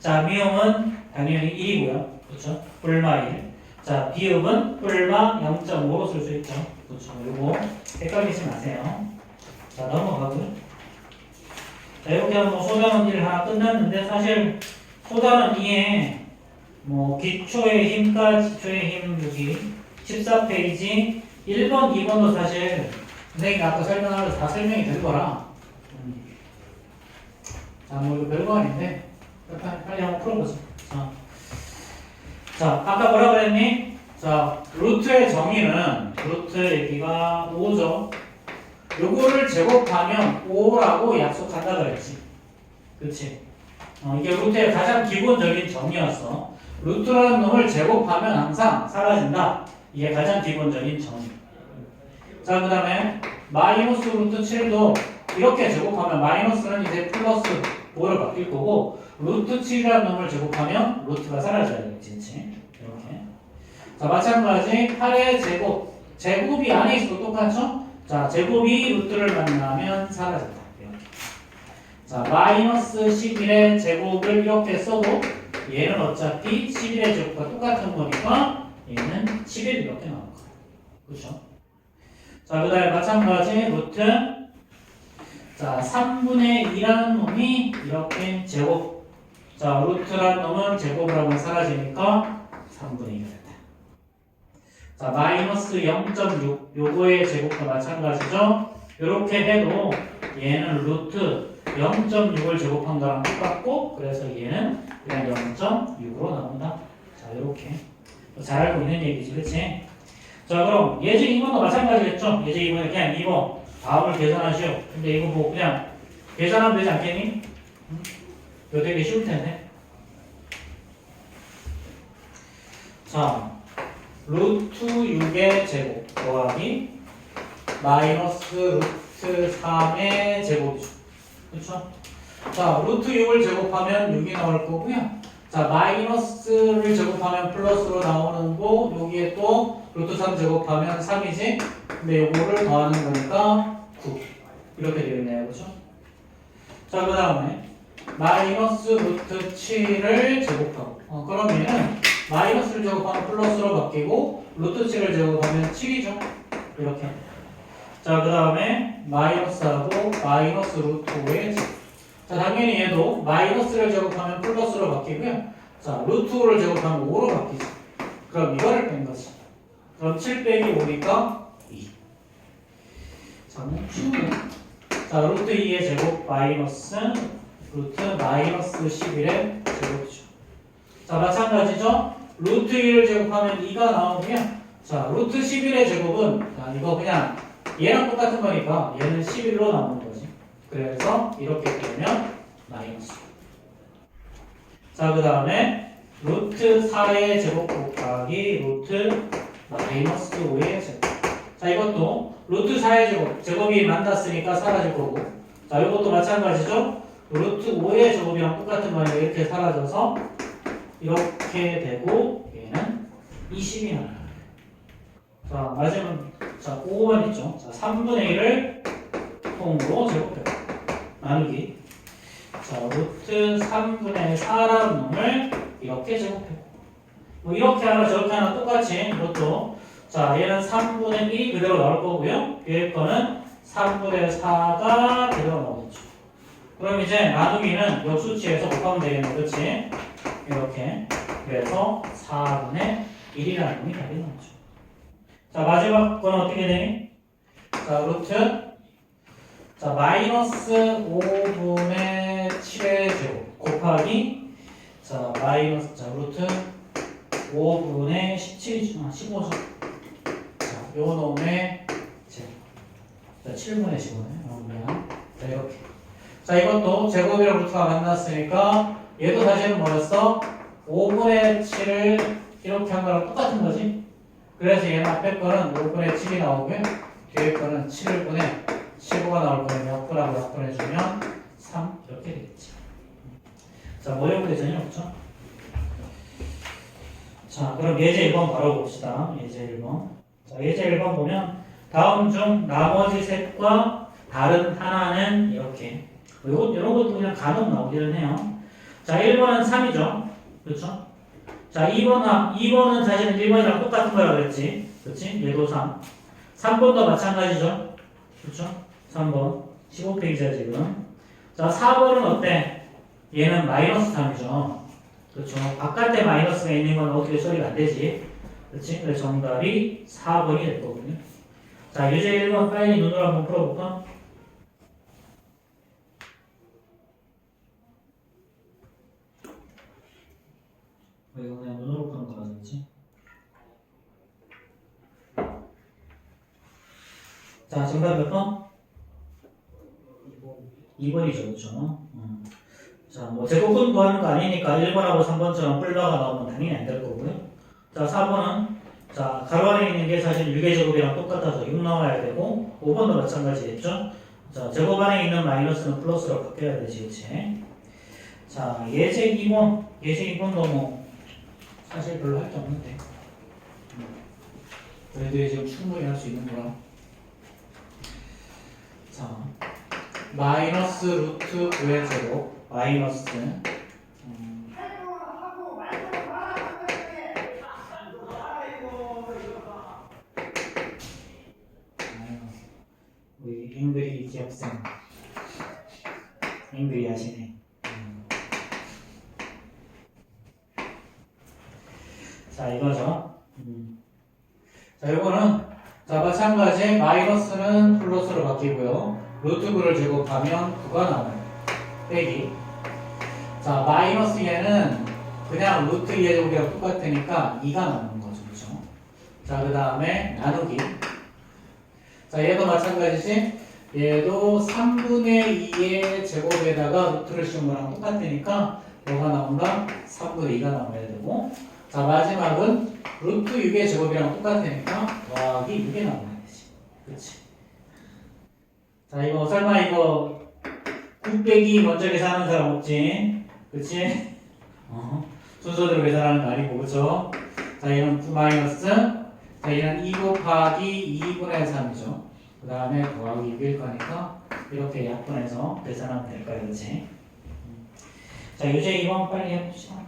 자, 미음은 당연히 1이고요. 그렇죠? 뿔마 1. 자, 비읍은 뿔마 0.5로 쓸 수 있죠. 그렇죠. 요거 헷갈리지 마세요. 자, 넘어가고요. 자, 이렇게 하면 소단원 1 하나 끝났는데 사실 소단원 2에 뭐 기초의 힘까지 기초의 힘 여기 14페이지 1번, 2번도 사실 선생님이 아까 설명하면서 다 설명이 된 거라. 자, 뭐 이거 별거 아닌데 빨리 한번 풀어보자. 자, 아까 뭐라 그랬니? 자, 루트의 정의는 루트 여기가 5죠. 요거를 제곱하면 5라고 약속한다 그랬지. 그치? 이게 루트의 가장 기본적인 정의였어. 루트라는 놈을 제곱하면 항상 사라진다. 이게 가장 기본적인 정의. 자, 그 다음에 마이너스 루트 7도 이렇게 제곱하면 마이너스는 이제 플러스 5를 바뀔 거고 루트 7이라는 놈을 제곱하면 루트가 사라져야겠지. 이렇게. 자, 마찬가지 8의 제곱. 제곱이 안에 있어도 똑같죠? 자, 제곱이 루트를 만나면 사라진다. 이렇게. 자, 마이너스 11의 제곱을 이렇게 써도 얘는 어차피 11의 제곱과 똑같은 거니까 얘는 11 이렇게 나올 거예요. 그렇죠? 자, 그 다음에 마찬가지 루트 자, 자, 3분의 2라는 놈이 이렇게 제곱. 자, 루트라는 놈은 제곱을 하면 사라지니까 3분의 2가 됐다. 자, 마이너스 0.6. 요거의 제곱도 마찬가지죠. 이렇게 해도 얘는 루트 0.6을 제곱한 거랑 똑같고, 그래서 얘는 그냥 0.6으로 나온다. 자, 이렇게. 잘 알고 있는 얘기지, 그치? 자, 그럼 예제 2번도 마찬가지겠죠? 예제 2번에 그냥 2번 답을 계산하시오. 근데 이거 뭐 그냥 계산하면 되지 않겠니? 응? 이거 되게 쉬울 텐데. 자, 루트 6의 제곱 더하기 마이너스 루트 3의 제곱이죠. 그쵸? 자, 루트 6을 제곱하면 6이 나올 거고요. 자, 마이너스를 제곱하면 플러스로 나오는 거, 여기에 또 루트 3 제곱하면 3이지? 근데 요거를 더하는 거니까 9. 이렇게 되어 있네요. 그죠? 자, 그 다음에 마이너스 루트 7을 제곱하고. 그럼 얘는 마이너스를 제곱하면 플러스로 바뀌고, 루트 7을 제곱하면 7이죠. 이렇게. 자, 그 다음에 마이너스하고 마이너스 루트 5의 제곱. 자, 당연히 얘도 마이너스를 제곱하면 플러스로 바뀌고요. 자, 루트 5를 제곱하면 5로 바뀌죠. 그럼 이거를 뺀 거지. 그럼 7 빼기 5니까 2. 자, 뭐 쉬우네. 자, 루트 2의 제곱 마이너스 루트 마이너스 11의 제곱이죠. 자, 마찬가지죠. 루트 2를 제곱하면 2가 나오고요. 자, 루트 11의 제곱은 이거 그냥 얘랑 똑같은 거니까 얘는 11로 나오는 거지. 그래서 이렇게 되면 마이너스. 자, 그 다음에 루트 4의 제곱 곱하기 루트 마이너스 5의 제곱. 자, 이것도 루트 4의 제곱. 제곱이 만났으니까 사라질 거고. 자, 이것도 마찬가지죠. 루트 5의 제곱이랑 똑같은 거니까 이렇게 사라져서 이렇게 되고 얘는 20이 나와요. 자, 마지막 자, 5번 있죠. 자, 3분의 1을 통으로 제곱해요. 나누기. 자, 루트 3분의 4라는 놈을 이렇게 제곱해요. 뭐 이렇게 하나 저렇게 하나 똑같이 이것도 자, 얘는 3분의 1이 그대로 나올 거고요. 뒤에 거는 3분의 4가 그대로 나오겠죠. 그럼 이제 나누기는 이 수치에서 곱하면 되겠네. 그렇지? 이렇게. 그래서 4분의 1이라는 놈이 답이 나오죠. 자, 마지막 건 어떻게 되니? 자, 루트 자, 마이너스 5분의 7의 제곱 곱하기 자, 마이너스 자, 루트 5분의 17이죠. 15죠. 자, 요 놈의 제곱. 자, 7분의 15네. 그냥 자, 이렇게. 자, 이것도 제곱이랑 루트가 만났으니까 얘도 사실은 뭐였어? 5분의 7을 이렇게 한 거랑 똑같은 거지. 그래서 얘는 앞에 거는 5분의 7이 나오고요. 뒤에 거는 7분의 15가 나올 거면 역분하고 약분해주면 3 이렇게 되겠지. 자, 모형문제 전혀 없죠? 자, 그럼 예제 1번 바로 봅시다. 예제 1번. 자, 예제 1번 보면 다음 중 나머지 셋과 다른 하나는 이렇게. 이런 것도 그냥 간혹 나오기는 해요. 자, 1번은 3이죠. 그렇죠? 자, 2번은 사실은 1번이랑 똑같은 거라 그랬지. 그렇지? 얘도 3. 3번도 마찬가지죠. 그렇죠? 3번. 15페이지야, 지금. 자, 4번은 어때? 얘는 마이너스 3이죠. 그렇죠? 바깥에 마이너스가 있는 건 어떻게 처리가 안 되지. 그렇지? 그래서 정답이 4번이 될 거거든요. 자, 유제 1번 빨리 눈으로 한번 풀어볼까? 이거 그냥 눈으로 푸는 거라 그랬지? 자, 정답 몇 번? 2번이죠, 그렇죠? 자, 뭐 제곱근 구하는 거 아니니까 1번하고 3번처럼 뿔다가 나오면 당연히 안 될 거고요. 자, 4번은 자, 가로 안에 있는 게 사실 6의 제곱이랑 똑같아서 6 나와야 되고 5번도 마찬가지겠죠? 자, 제곱 안에 있는 마이너스는 플러스로 바뀌어야 되지, 그치? 자, 예제 2번. 예제 2번도 뭐 사실 별로 할 게 없는데 너희들이 지금 충분히 할 수 있는 거라. 자, 마이너스 루트 9의 제곱 마이너스 우리 잉글리시 학생 앵글이 하시네. 자, 이거죠. 자, 이거는 자, 마찬가지 마이너스는 플러스로 바뀌고요. 루트 9를 제곱하면 9가 나와요. 빼기. 자, 마이너스 얘는 그냥 루트 2의 제곱이랑 똑같으니까 2가 나오는 거죠. 그죠? 자, 그 다음에 나누기. 자, 얘도 마찬가지지? 얘도 3분의 2의 제곱에다가 루트를 씌운 거랑 똑같으니까 뭐가 나온다? 3분의 2가 나와야 되고. 자, 마지막은 루트 6의 제곱이랑 똑같으니까 더하기 6이 나와야 되지. 그치? 자, 이거 설마 이거 9 빼기 먼저 계산하는 사람 없지? 그치? 순서대로 계산하는 거 아니고, 그쵸? 자, 얘는 9 마이너스. 자, 얘는 2 곱하기 2분의 3이죠. 그 다음에 더하기 6일 거니까 이렇게 약분해서 계산하면 될 거야, 그치? 자, 유제 2번 빨리 해봅시다.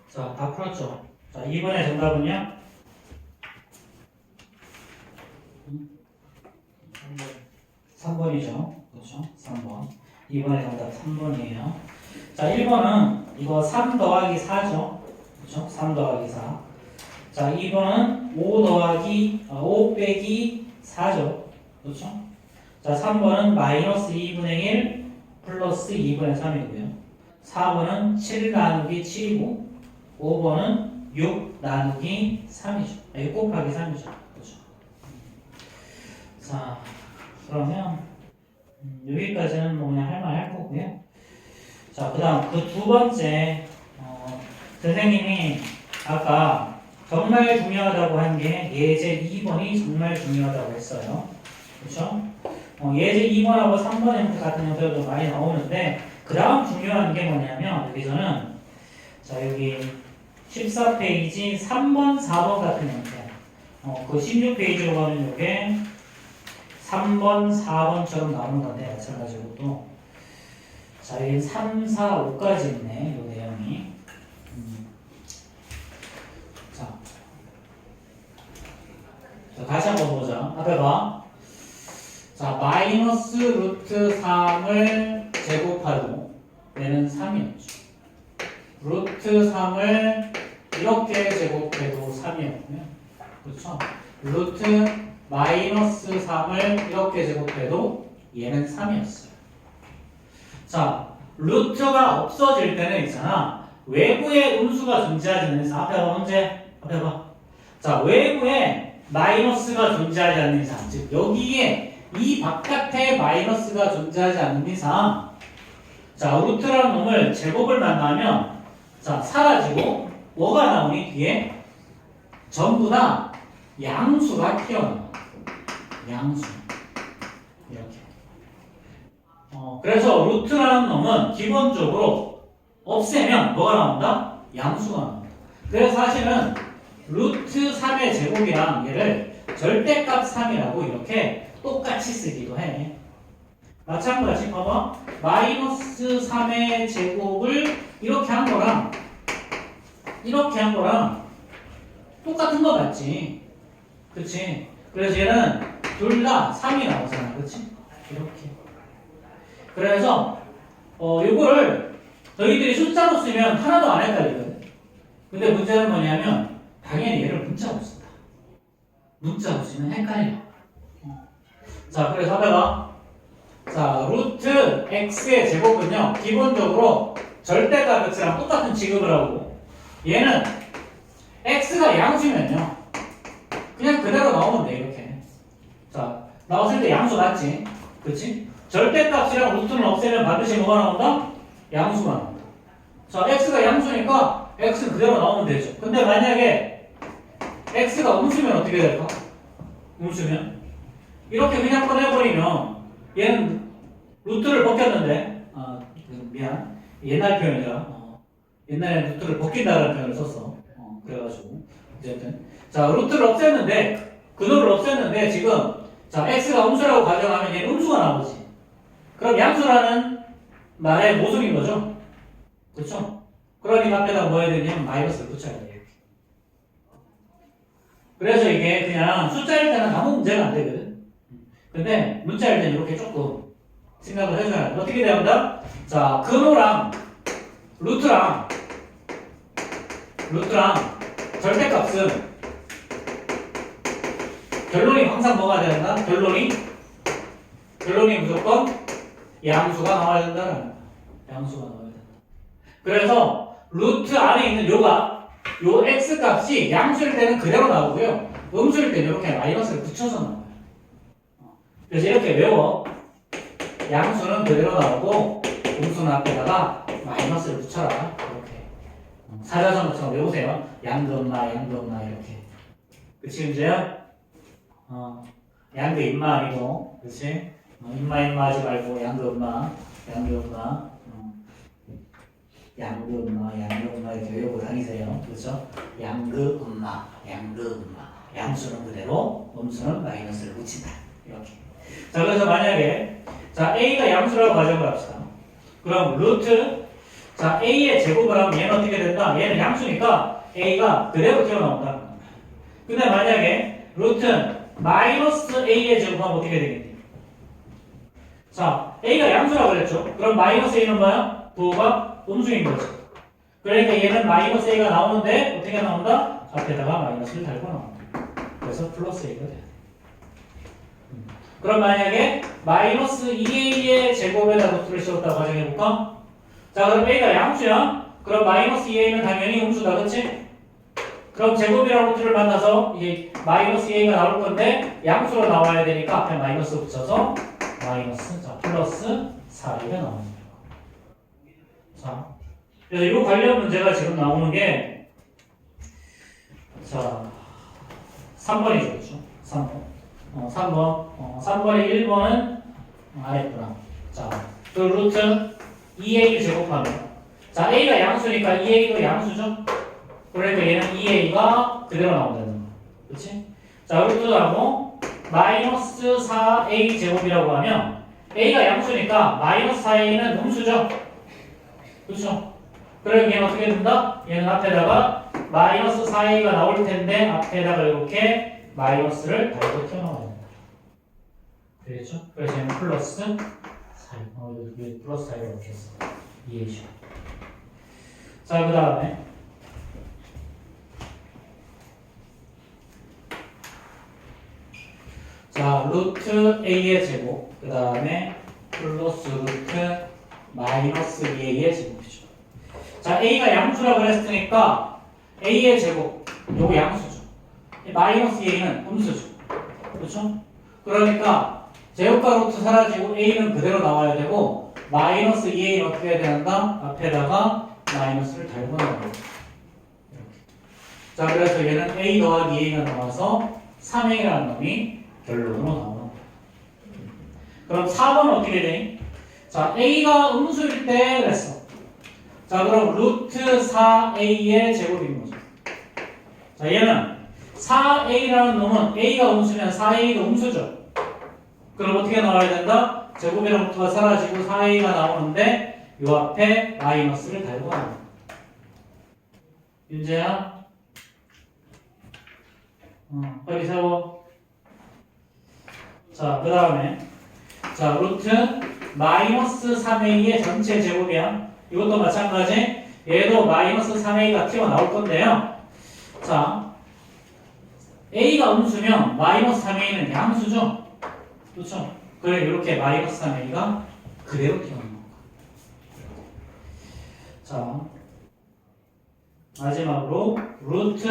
자, 다 풀었죠? 자, 2번의 정답은요? 3번이죠. 그렇죠? 3번. 2번의 정답 3번이에요. 자, 1번은 이거 3 더하기 4죠. 그렇죠? 3 더하기 4. 자, 2번은 5 빼기 4죠. 그렇죠? 자, 3번은 마이너스 2분의 1 플러스 2분의 3이고요. 4번은 7 나누기 7이고 5번은 6 나누기 3이죠. 6 곱하기 3이죠. 그렇죠? 자, 그러면 여기까지는 뭐 그냥 할 말 할 거고요. 자, 그 다음 그 두 번째 선생님이 아까 정말 중요하다고 한 게 예제 2번이 정말 중요하다고 했어요. 그렇죠? 예제 2번하고 3번 형태 같은 형태도 많이 나오는데 그 다음 중요한 게 뭐냐면 여기서는 자, 여기 14페이지 3번, 4번 같은 형태. 그 16페이지로 가면 이게 3번, 4번처럼 나오는 건데 마찬가지로 또 자, 여기 3, 4, 5까지 있네. 이 내용이. 자, 다시 한번 보자. 앞에 봐. 자, 마이너스 루트 3을 제곱하고 얘는 3이었죠. 루트 3을 이렇게 제곱해도 3이었고요. 그렇죠? 루트 마이너스 3을 이렇게 제곱해도 얘는 3이었어요. 자, 루트가 없어질 때는 있잖아. 외부에 음수가 존재하지 않는 이상. 앞에 봐, 문제. 앞에 봐. 자, 외부에 마이너스가 존재하지 않는 이상. 즉, 여기에 이 바깥에 마이너스가 존재하지 않는 이상. 자, 루트라는 놈을 제곱을 만나면 자, 사라지고 뭐가 나오니 뒤에? 전부 다 양수가 튀어나와. 양수. 이렇게. 그래서 루트라는 놈은 기본적으로 없애면 뭐가 나온다? 양수가 나온다. 그래서 사실은 루트 3의 제곱이랑 얘를 절대값 3이라고 이렇게 똑같이 쓰기도 해. 마찬가지 봐봐. 마이너스 3의 제곱을 이렇게 한 거랑 이렇게 한 거랑 똑같은 거 맞지? 그치? 그래서 얘는 둘 다 3이 나오잖아. 그렇지? 이렇게. 그래서 요거를 너희들이 숫자로 쓰면 하나도 안 헷갈리거든. 근데 문제는 뭐냐면 당연히 얘를 문자로 쓴다. 문자로 쓰면 헷갈려. 자, 그래서 하다가 자, 루트 x의 제곱은요 기본적으로 절대값 x랑 똑같은 취급을 하고 얘는 x가 양수면요 그냥 그대로 나오면 돼. 이렇게. 자, 나왔을 때 양수 맞지? 그렇지? 절대값이랑 루트는 없애면 반드시 뭐가 나온다? 양수가 나온다. 자, x가 양수니까 x는 그대로 나오면 되죠. 근데 만약에 x가 음수면 어떻게 될까? 음수면 이렇게 그냥 꺼내버리면 얘는 루트를 벗겼는데 미안, 옛날 표현이라 옛날에 루트를 벗긴다는 표현을 썼어. 그래가지고 어쨌든 자, 루트를 없앴는데 근호를 없앴는데 지금 자, x가 음수라고 가정하면 얘는 음수가 나오지. 그럼 양수라는 말의 모순인 거죠. 그렇죠? 그러니까 앞에다 뭐 해야 되냐면 마이너스를 붙여야 돼요. 이렇게. 그래서 이게 그냥 숫자일 때는 아무 문제가 안 되거든. 근데 문자일 때는 이렇게 조금 생각을 해줘야 돼. 어떻게 된다? 자, 근호랑 루트랑 절대값은 결론이 항상 뭐가 된다? 결론이 무조건 양수가 나와야 된다는 거야. 양수가 나와야 된다. 그래서 루트 안에 있는 요 x 값이 양수일 때는 그대로 나오고요. 음수일 때는 이렇게 마이너스를 붙여서 나와요. 그래서 이렇게 외워. 양수는 그대로 나오고 음수는 앞에다가 마이너스를 붙여라. 이렇게. 사자성어처럼 외우세요. 양금마 이렇게. 그치, 문제야? 양도 임마 아니고, 그치? 임마 하지 말고 양금마 이렇게 외우고 다니세요. 그렇죠? 양금마 양수는 그대로, 음수는 마이너스를 붙인다. 이렇게. 자, 그래서 만약에 자, a가 양수라고 가정을 합시다. 그럼 루트 자, a의 제곱을 하면 얘는 어떻게 된다? 얘는 양수니까 a가 그대로 튀어나온다. 근데 만약에 루트는 마이너스 a의 제곱하면 어떻게 되겠니? 자, a가 양수라고 그랬죠? 그럼 마이너스 a는 뭐야? 부호가 음수인 거지. 그러니까 얘는 마이너스 a가 나오는데 어떻게 나온다? 앞에다가 마이너스를 달고 나온다. 그래서 플러스 a가 돼. 그럼 만약에 마이너스 2a의 제곱에다 루트를 씌웠다고 가정해볼까? 자, 그럼 a가 양수야? 그럼 마이너스 2a는 당연히 음수다. 그치? 그럼 제곱이랑 루트를 만나서 이게 마이너스 2a가 나올 건데 양수로 나와야 되니까 앞에 마이너스 붙여서 마이너스, 자, 플러스 4a가 나오는 거예요. 자, 그래서 이 관련 문제가 지금 나오는 게 자, 3번이죠. 그렇죠? 3번. 3번에 1번은 안 했구나. 자, 그 루트 2a를 제곱하면 자, a가 양수니까 2a도 양수죠? 그러니까 얘는 2a가 그대로 나온다는 거. 그치? 자, 루트하고 마이너스 4a 제곱이라고 하면 a가 양수니까 마이너스 4a는 음수죠? 그쵸? 그러면 얘는 어떻게 된다? 얘는 앞에다가 마이너스 4a가 나올 텐데 앞에다가 이렇게 마이너스를 달고 튀어나와야 된다. 되겠죠? 그래서 얘는 플러스 4. 여기 플러스 4를 이렇게 했어. 이해죠? 자, 그 다음에 자, 루트 a의 제곱, 그 다음에 플러스 루트 마이너스 2a의 제곱이죠. 자, a가 양수라고 그랬으니까 a의 제곱, 요거 양수죠. 마이너스 2a는 음수죠. 그렇죠? 그러니까 제곱과 루트 사라지고 a는 그대로 나와야 되고 마이너스 2a는 어떻게 해야 된다? 앞에다가 마이너스를 달고 나와야 돼. 자, 그래서 얘는 a 더하기 a가 나와서 3a라는 놈이 결론으로 나오는 거야. 그럼 4번은 어떻게 되니? 자, a가 음수일 때 그랬어. 자, 그럼 루트 4a의 제곱인 거죠. 자, 얘는 4a라는 놈은 a가 음수면 4a도 음수죠. 그럼 어떻게 나와야 된다? 제곱이랑 루트가 사라지고 4a가 나오는데 요 앞에 마이너스를 달고 가는 거야. 윤재야? 빨리 세워. 자, 그 다음에 자, 루트 마이너스 3a의 전체 제곱이야. 이것도 마찬가지. 얘도 마이너스 3a가 튀어나올 건데요. 자, a가 음수면 마이너스 3a는 양수죠. 그렇죠? 그래 이렇게 마이너스 3a가 그대로 튀어나온 거야. 자, 마지막으로 루트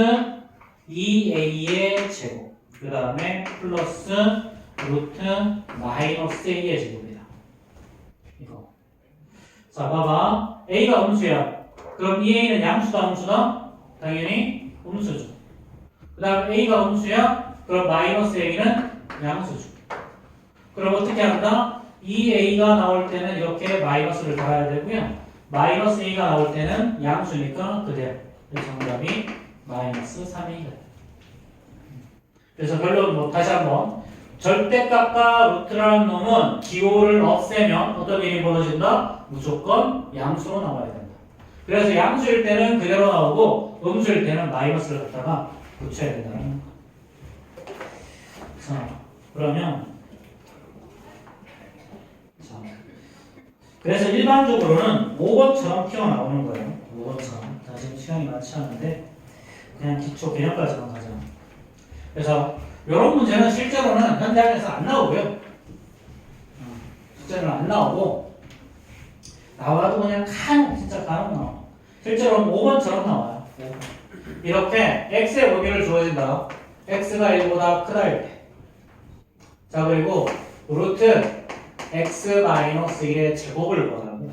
2a의 제곱. 그 다음에 플러스 루트 마이너스 a의 제곱이다. 이거. 자, 봐봐. a가 음수야. 그럼 2a는 양수다, 음수다? 당연히 음수죠. 그 다음에 a가 음수야. 그럼 마이너스 a는 양수죠. 그럼 어떻게 한다? 2a가 나올 때는 이렇게 마이너스를 달아야 되고요. 마이너스 a가 나올 때는 양수니까 그대로. 그래서 정답이 마이너스 3a가 돼. 그래서 결론 뭐 다시 한번 절대값과 루트라는 놈은 기호를 없애면 어떤 일이 벌어진다? 무조건 양수로 나와야 된다. 그래서 양수일 때는 그대로 나오고 음수일 때는 마이너스를 갖다가 붙여야 된다는 거. 자, 그러면 자, 그래서 일반적으로는 5번처럼 튀어나오는 거예요. 5번처럼. 자, 지금 시간이 많지 않은데 그냥 기초 개념까지만 가자. 그래서 이런 문제는 실제로는 현장에서 안 나오고요. 실제로는 안 나오고 나와도 그냥 간혹 진짜 간혹 나와. 실제로는 5번처럼 나와요. 이렇게 x의 범위를 주어진다. x가 1보다 크다 일 때. 자, 그리고 루트 x-1의 제곱을 구하라고.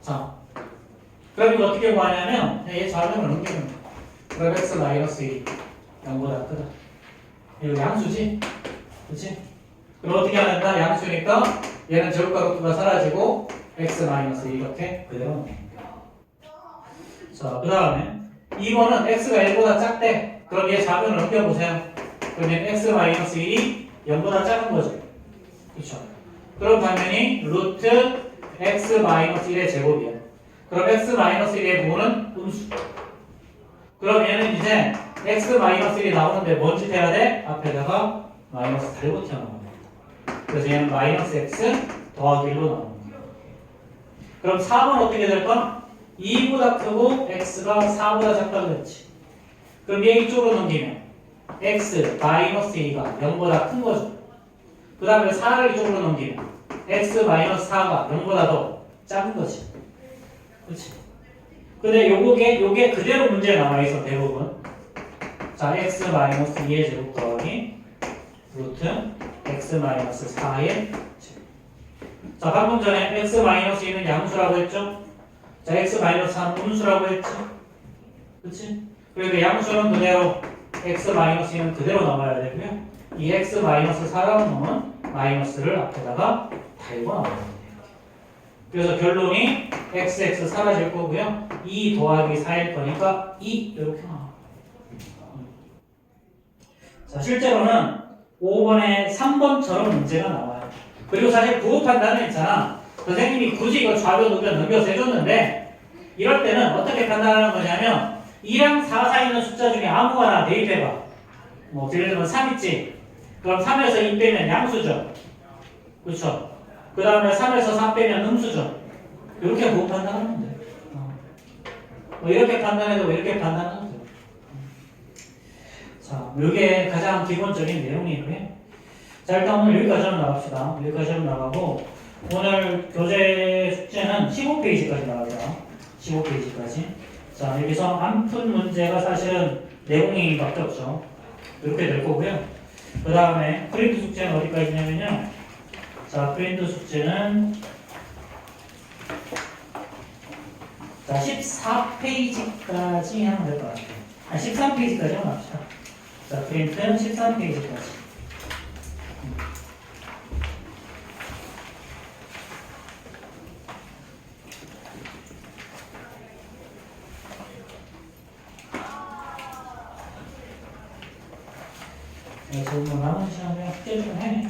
자, 그럼 이거 어떻게 구하냐면 얘 좌변을 넘기는 거야. 그럼 x-1 0보다 크다. 이거 양수지? 그치? 그럼 어떻게 하는가? 양수니까 얘는 제곱과 루트가 사라지고 x-1 이렇게 그대로 나옵니다. 자, 그 다음에 2번은 x가 1보다 작대. 그럼 얘 좌변을 넘겨보세요. 그럼 얘는 x-1이 0보다 작은 거죠. 그쵸? 그럼 당연히 루트 x-1의 제곱이야. 그럼 x-1의 부호는 음수. 그럼 얘는 이제 x-1이 나오는데 뭔 짓 해야 돼? 앞에다가 마이너스 달고 튀어나옵니다. 그래서 얘는 마이너스 x 더하기 1로 나옵니다. 그럼 4번 어떻게 될까? 2보다 크고 x가 4보다 작다고 했지. 그럼 얘 이쪽으로 넘기면 x 마이너스 2가 0보다 큰 거죠. 그 다음에 4를 이쪽으로 넘기면 x 마이너스 4가 0보다 더 작은 거지. 그렇지? 근데 요게 그대로 문제에 남아있어 대부분. 자, x 마이너스 2의 제곱 더하기 루트 x 마이너스 4의 제곱. 자, 방금 전에 x 마이너스 2는 양수라고 했죠? 자, x 마이너스 3은 음수라고 했지? 그치? 그리고 양수는 그대로 x 마이너스 2는 그대로 나와야 되고요. 이 x 마이너스 4라는 놈은 마이너스를 앞에다가 달고 나와야 돼요. 그래서 결론이 xx 사라질 거고요. 2 더하기 4일 거니까 2 이렇게 나와요. 자, 실제로는 5번에 3번처럼 문제가 나와요. 그리고 사실 부호 판단은 있잖아. 선생님이 굳이 이거 좌변 우변 넘겨서 해줬는데 이럴 때는 어떻게 판단하는 거냐면 2랑 4 사이 있는 숫자 중에 아무거나 대입해봐. 뭐 예를 들면 3 있지. 그럼 3에서 2 빼면 양수죠. 그렇죠? 그 다음에 3에서 4 빼면 음수죠. 이렇게 부호 판단하면 돼. 뭐 이렇게 판단해도 이렇게 판단해도 돼. 자, 이게 가장 기본적인 내용이고요. 자, 일단 오늘 여기까지만 나갑시다. 여기까지만 나가고 오늘 교재 숙제는 15페이지까지 나가요. 15페이지까지. 자, 여기서 안 푼 문제가 사실은 내용이 밖에 없죠. 이렇게 될 거고요. 그 다음에 프린트 숙제는 어디까지냐면요. 자, 프린트 숙제는 자, 14페이지까지 하면 될 것 같아요. 13페이지까지 하면 합시다. 자, 프린트는 13페이지까지. 네, 저뭐 남은 시간에 숙제 좀 해. 자.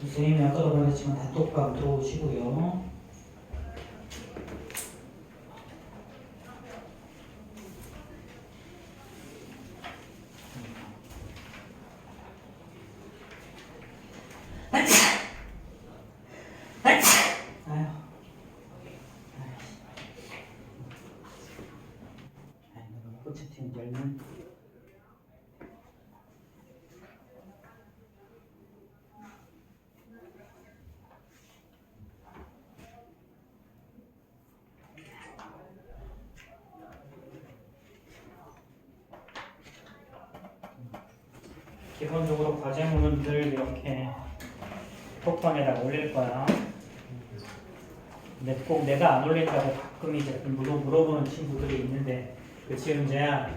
선생님이 아까도 말했지만 단톡방 들어오시고요. 아휴. 아이고, 채팅 열면. 기본적으로 과제물은 늘 이렇게 톡방에다 올릴 거야. 근데 꼭 내가 안 올린다고 가끔 이제 물어보는 친구들이 있는데, 그치 윤재야?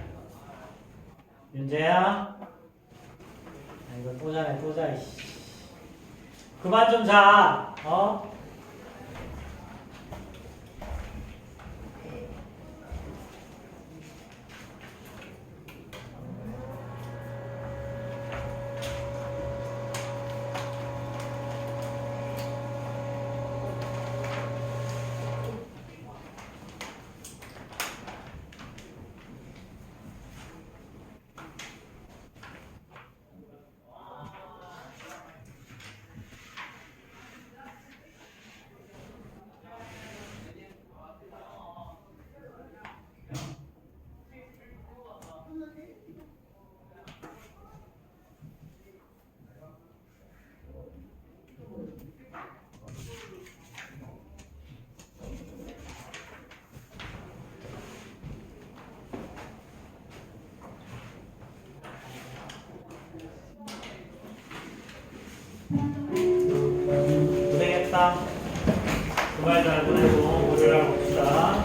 윤재야? 아, 이거 또 자네 또 자. 이씨. 그만 좀 자. 어? 고생했다. 주말 잘 보내고 모레날 봅시다.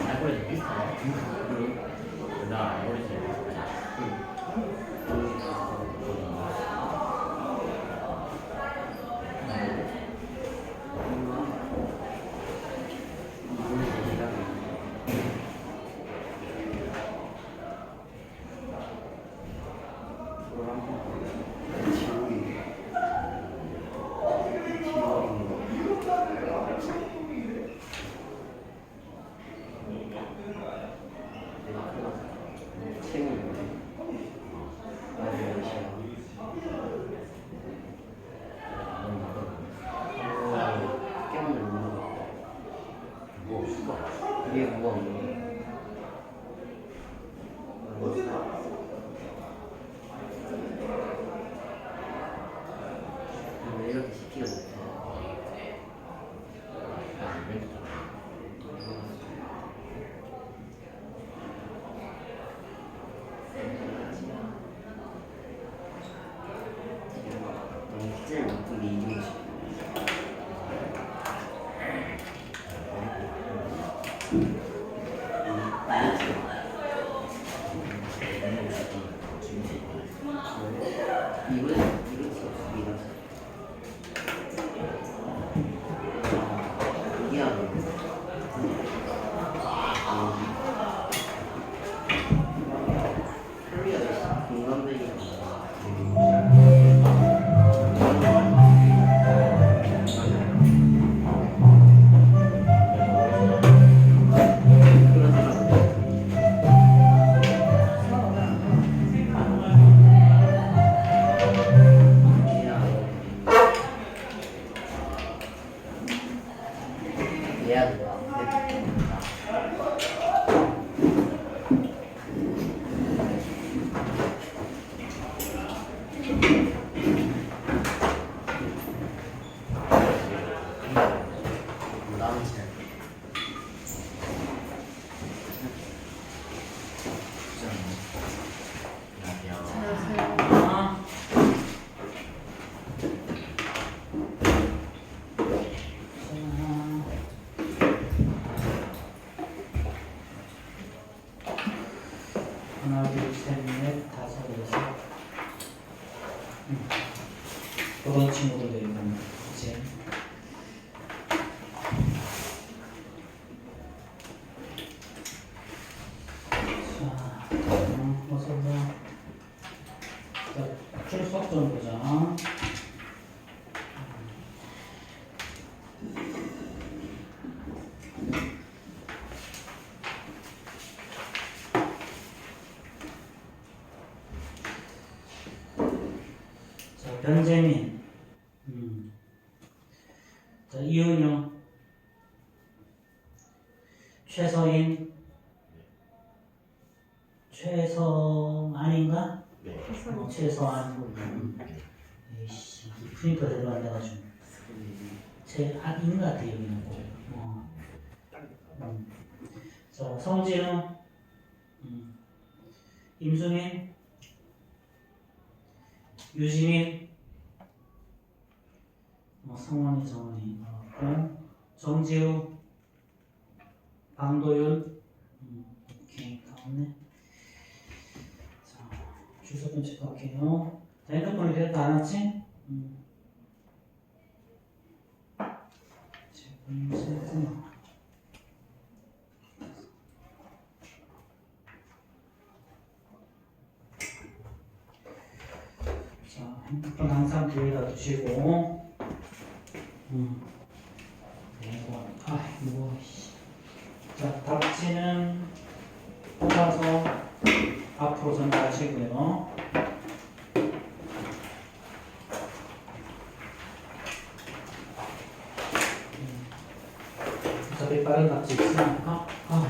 알고리즘 비슷하네. 나 알고리즘 뭐 없을까? 위에 뭐가 없는 왜 이렇게 쉽지가 못해? 너무 기준을 높은 게 이기고 싶어. 하나, 둘, 셋, 넷, 다섯, 여섯. 그런 친구들 있는 이제. 자, 어서 봐. 자, 출석 좀 보자. 변재민, 자, 이은영, 최서인, 최서안인가? 네. 최서안. 에이씨, 프린터 제대로 안 돼가지고. 최안인 것 같아, 여기는. 자, 성진우, 임수민, 유지민, 성원이 정원이 나왔고, 정지우, 방도윤, 오케이 나왔네. 자, 주소 좀 체크할게요. 자, 핸드폰이 됐다 안 왔지? 지금 세트. 자, 핸드폰 항상 뒤에다 두시고. 무거워. 자, 답지는 뽑아서 앞으로 전달하시고요. 어차피 빠른 답지 있으니까. 무거워.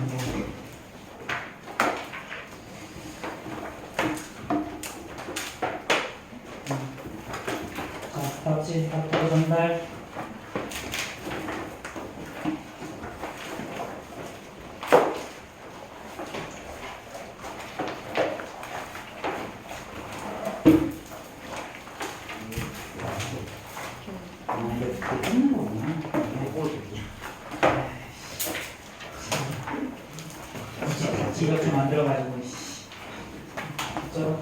자, 답지 앞으로 전달. 아이고 씨. 저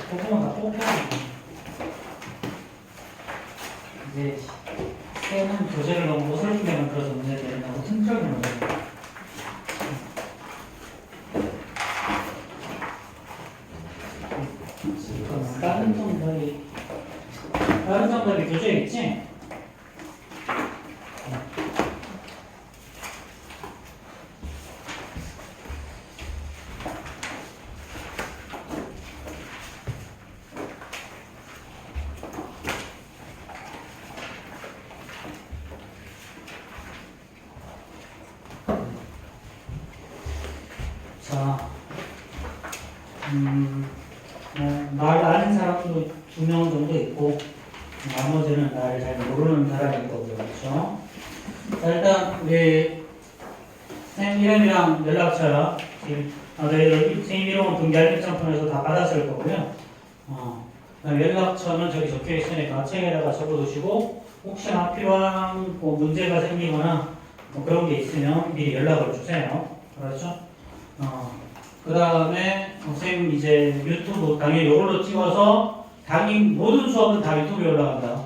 포켓몬 다 뽑혀야 이제 새는 교재를 너무 어설프게 만들어서 문제가 된다고 틈틀게 만들어. 다른 정답이 교재에 있지? 자, 날 아는 사람도 2명 정도 있고, 나머지는 나를 잘 모르는 사람이 있거든요. 그렇죠? 자, 일단, 우리, 쌤 이름이랑 연락처, 너희들 쌤 이름은 등기할 입장편에서 다 받았을 거고요. 연락처는 저기 적혀 있으니까 책에다가 적어두시고, 혹시나 필요한 문제가 생기거나 뭐 그런 게 있으면 미리 연락을 주세요. 그렇죠? 그 다음에 선생님 이제 유튜브 당연히 이걸로 찍어서 당연히 모든 수업은 다 유튜브에 올라간다.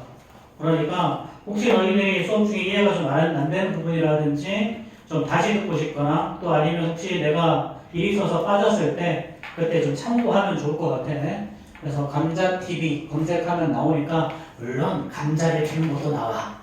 그러니까 혹시 너희들이 수업 중에 이해가 좀 안 되는 부분이라든지 좀 다시 듣고 싶거나 또 아니면 혹시 내가 일이 있어서 빠졌을 때 그때 좀 참고하면 좋을 것 같아. 그래서 감자TV 검색하면 나오니까 물론 감자를 캐는 것도 나와.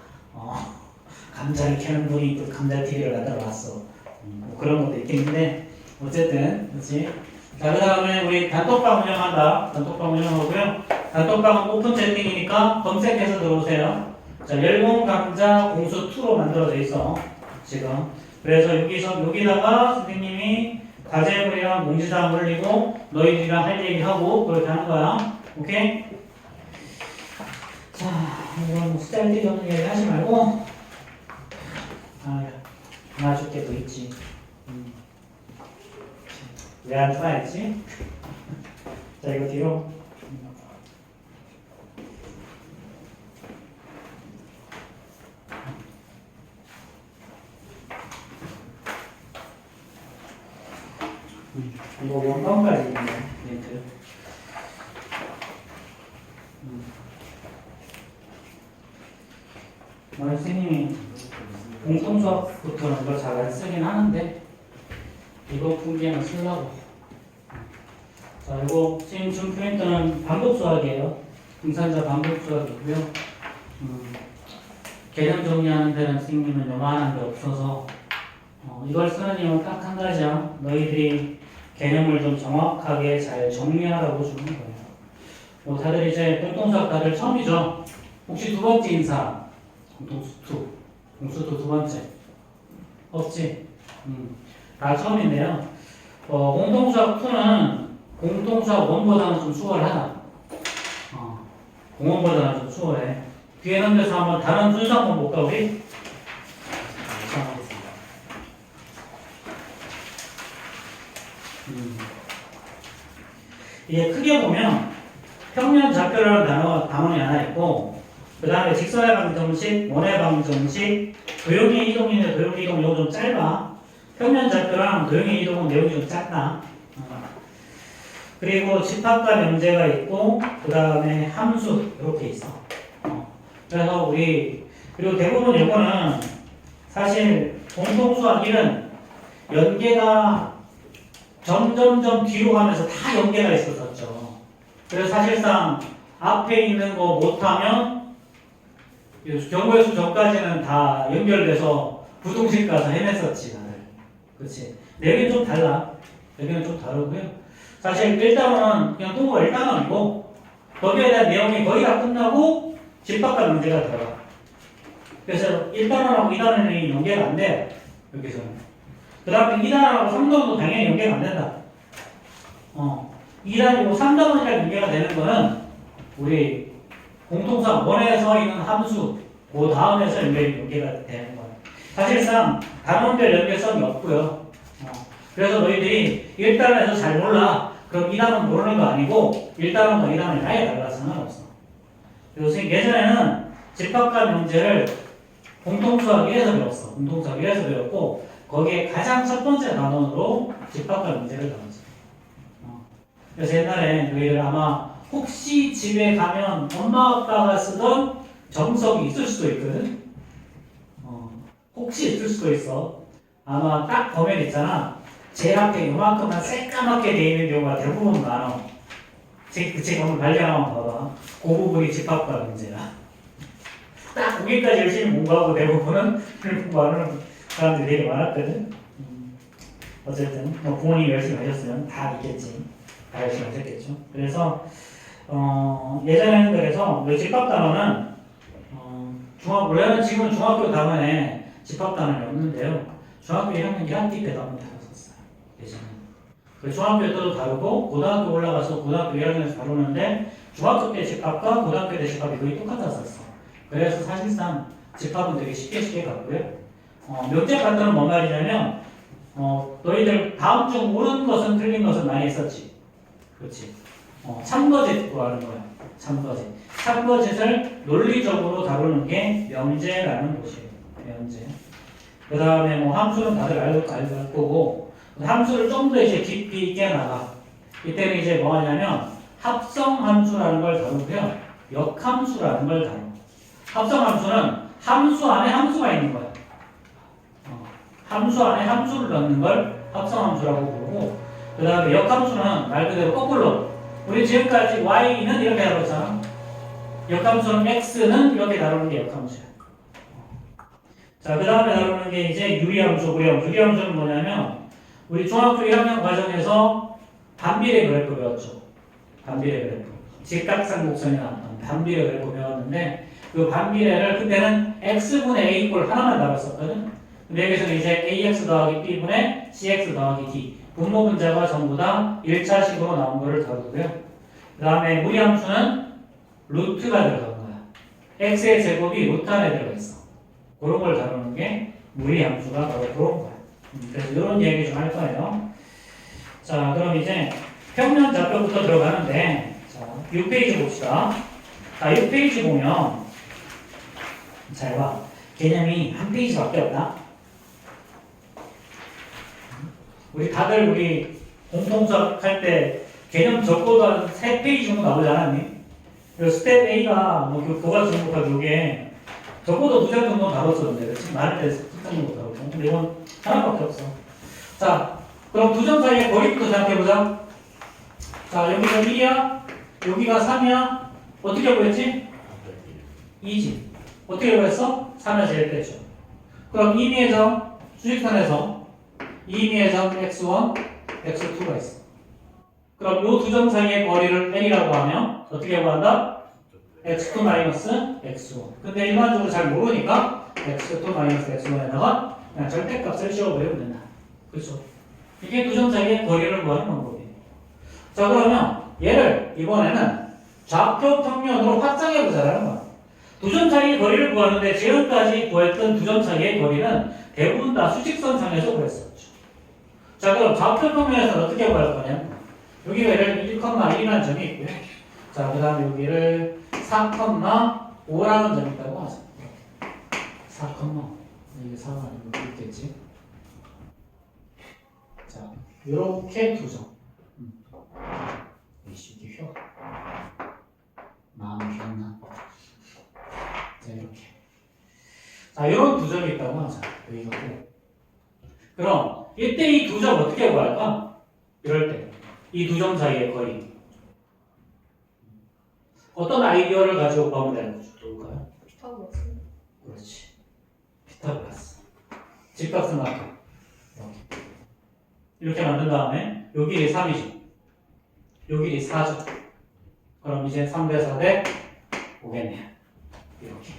감자를 캐는 분이 또 감자TV를 만들어 놨어. 뭐 그런 것도 있겠는데 어쨌든 그렇지. 자, 그 다음에 우리 단톡방 운영한다. 단톡방 운영하고요. 단톡방은 오픈 채팅이니까 검색해서 들어오세요. 자, 열공감자 공수2로 만들어져 있어 지금. 그래서 여기다가 선생님이 과제물이랑 공지사항 올리고 너희들이랑 할 얘기하고 그렇게 하는 거야. 오케이? 자, 이건 뭐 쓸데기 없는 얘기 하지 말고 나줄 게 또 있지. 왜 안 좋아했지? 자, 이거 뒤로. 이거 원방까지 있네, 멘트. 선생님이 공통수학부터는 이걸 잘 안 쓰긴 하는데 이거 fun계는 쓰려고. 자, 이거 지금 준 프린터는 반복수학이에요. 등산자 반복수학이고요. 개념 정리하는 데는 선생님은 요만한 게 없어서 이걸 쓰는 이유는 딱 한 가지야. 너희들이 개념을 좀 정확하게 잘 정리하라고 주는 거예요. 뭐 다들 이제 공통수학 다들 처음이죠. 혹시 두 번째인 사람? 공수투 2번째 없지? 다 처음인데요. 공통수학 2는 공통수학 1보다는 좀 수월하다. 공원보다는 좀 수월해. 뒤에 넘겨서 한번 다른 순서 한번 볼까 우리? 이게 크게 보면 평면 좌표라는 단원이 하나 있고 그 다음에 직선의 방정식, 원의 방정식, 도형의 이동인데 도형의 이동 이거 좀 짧아. 평면 좌표랑 도형의 이동은 내용이 좀 작다. 그리고 집합과 명제가 있고 그 다음에 함수 이렇게 있어. 그래서 그리고 대부분 이거는 사실 공통수학 1은 연계가 점점점 뒤로 가면서 다 연계가 있었었죠. 그래서 사실상 앞에 있는 거 못하면 경우의 수 전까지는 다 연결돼서 부등식 가서 해냈었지 다들. 그렇지. 내용이 좀 달라. 여기는 좀 다르고요. 사실 1단원은 그냥 동호가 1단원이고 거기에 대한 내용이 거의 다 끝나고 집합과 문제가 들어가. 그래서 1단원하고 2단원이 연계가 안 돼요. 여기서는. 그 다음에 2단원하고 3단원도 당연히 연계가 안 된다. 2단이고 3단원이랑 연계가 되는 거는 우리 공통수학 원에서 있는 함수 그 다음에서 연계가 되는 거예요. 사실상 단원별 연계성이 없고요. 그래서 너희들이 1단원에서 잘 몰라. 그럼 2단원 모르는 거 아니고 1단원과 2단원이 아예 달라 상관없어. 요새 예전에는 집합과 명제를 공통수학 1에서 배웠어. 공통수학 1에서 배웠고 거기에 가장 첫 번째 단원으로 집합과 명제를 나왔어. 그래서 옛날에 너희들 아마 혹시 집에 가면 엄마 아빠가 쓰던 정석이 있을 수도 있거든. 혹시 있을 수도 있어. 아마 딱 보면 있잖아. 제 앞에 요만큼만 새까맣게 돼 있는 경우가 대부분 많아. 그 책 한번 발견하면 봐봐. 그 부분이 집합과 문제야. 딱 거기까지 열심히 공부하고 대부분은 공부하는 사람들이 되게 많았거든. 어쨌든 뭐 부모님이 열심히 하셨으면 다 있겠지. 다 열심히 하셨겠죠. 그래서 예전에는 그래서 집합 단원은 원래는 지금 중학교 단원에 집합 단원이 없는데요. 중학교 1학년 1학기 때도 한번 다뤘었어요. 예전에. 그 중학교 때도 다루고 고등학교 올라가서 고등학교 1학년에서 다루는데 중학교 때 집합과 고등학교 때 집합이 거의 똑같았었어. 그래서 사실상 집합은 되게 쉽게 갔고요. 명제 파트는 뭔 말이냐면 너희들 다음 중 옳은 것은 틀린 것은 많이 했었지. 그렇지. 참거짓 구하는 거야. 참거짓. 참거짓을 논리적으로 다루는 게 명제라는 곳이에요. 명제. 그 다음에 뭐 함수는 다들 알고 거고 함수를 좀 더 이제 깊이 있게 나가. 이때는 이제 뭐 하냐면 합성함수라는 걸 다루고요. 역함수라는 걸 다루. 합성함수는 함수 안에 함수가 있는 거야. 함수 안에 함수를 넣는 걸 합성함수라고 부르고 그 다음에 역함수는 말 그대로 거꾸로 우리 지금까지 y는 이렇게 다뤘잖아. 역함수는 x는 이렇게 다루는 게 역함수야. 자, 그 다음에 다루는 게 이제 유리함수, 무리함수. 유리함수는 뭐냐면 우리 중학교 1학년 과정에서 반비례 그래프 배웠죠. 반비례 그래프. 직각삼각형이 나왔던 반비례 그래프 배웠는데 그 반비례를 그때는 x분의 a 이꼴 하나만 다뤘었거든. 근데 여기서는 이제 ax 더하기 b분의 cx 더하기 d 분모 분자가 전부 다 1차식으로 나온 거를 다루고요. 그 다음에 무리함수는 루트가 들어간 거야. x의 제곱이 루트 안에 들어가 있어. 그런 걸 다루는 게 무리함수가 바로 그런 거야. 그래서 이런 얘기 좀 할 거예요. 자, 그럼 이제 평면 좌표부터 들어가는데 자, 6페이지 봅시다. 자, 6페이지 보면 잘 봐. 개념이 한 페이지밖에 없다. 우리 다들 우리 공통수학 할 때 개념 적고도 한 3페이지 정도 나오지 않았니? 그리고 스텝 A가 뭐 교과 중복과 교계 적고도 2장 정도 다뤘었는데 그렇지? 많을 때 2장 정도 다뤘고 근데 이건 하나밖에 없어. 자, 그럼 두 점 사이의 거리부터 생각해보자. 자, 여기가 1이야 여기가 3이야 어떻게 구했지? 2지. 어떻게 구했어? 3에서 1 뺐죠. 그럼 임의의 점 수직선에서 임의의 점 x1, x2가 있어. 그럼 이 두 점 사이의 거리를 n이라고 하면 어떻게 구한다? x2 마이너스 x1. 근데 일반적으로 잘 모르니까 x2 마이너스 x1에다가 그냥 절대값을 씌워버리면 된다. 그렇죠? 이게 두 점 사이의 거리를 구하는 방법이에요. 자, 그러면 얘를 이번에는 좌표 평면으로 확장해 보자라는 거야. 두 점 사이의 거리를 구하는데 지금까지 구했던 두 점 사이의 거리는 대부분 다 수직선상에서 구했었죠. 자, 그럼 좌표 평면에서는 어떻게 구할 거냐? 여기가 예를 1,1이라는 점이 있고요. 자, 그 다음에 여기를 4,5라는 점이 있다고 하죠. 4,5. 이게 4가 아니고 있겠지. 자, 요렇게 두 점. 이게 휘어. 마음이 휘었나? 자, 이렇게. 자, 요런 두 점이 있다고 하자. 여기가 고. 그럼, 이때 이 두 점 어떻게 구할까? 이럴 때. 이 두 점 사이의 거리. 어떤 아이디어를 가지고 구하면 되는 거죠? 좋을까요? 피타고라스. 그렇지. 피타고라스. 직각삼각형. 이렇게 만든 다음에 요 길이 3이죠. 요 길이 4죠. 그럼 이제 3대 4대 5겠네요. 이렇게.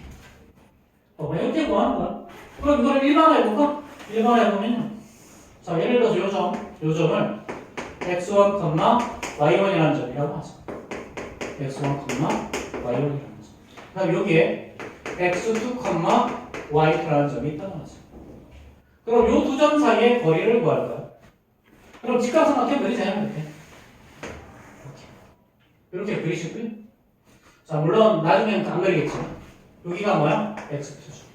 이렇게 구하는 거야. 그럼 이걸 일반화해볼까? 일반화해보면 자, 예를 들어서 요 점을 x1, y1이라는 점이라고 하죠. x1, y1이라는 점. 그럼 여기에 x2, y2라는 점이 있다고 하죠. 그럼 요 두 점 사이의 거리를 구할 거야. 그럼 직각삼각형 그리세요. 이렇게 그리시고요. 자, 물론 나중에는 안 그리겠지. 여기가 뭐야? X2주.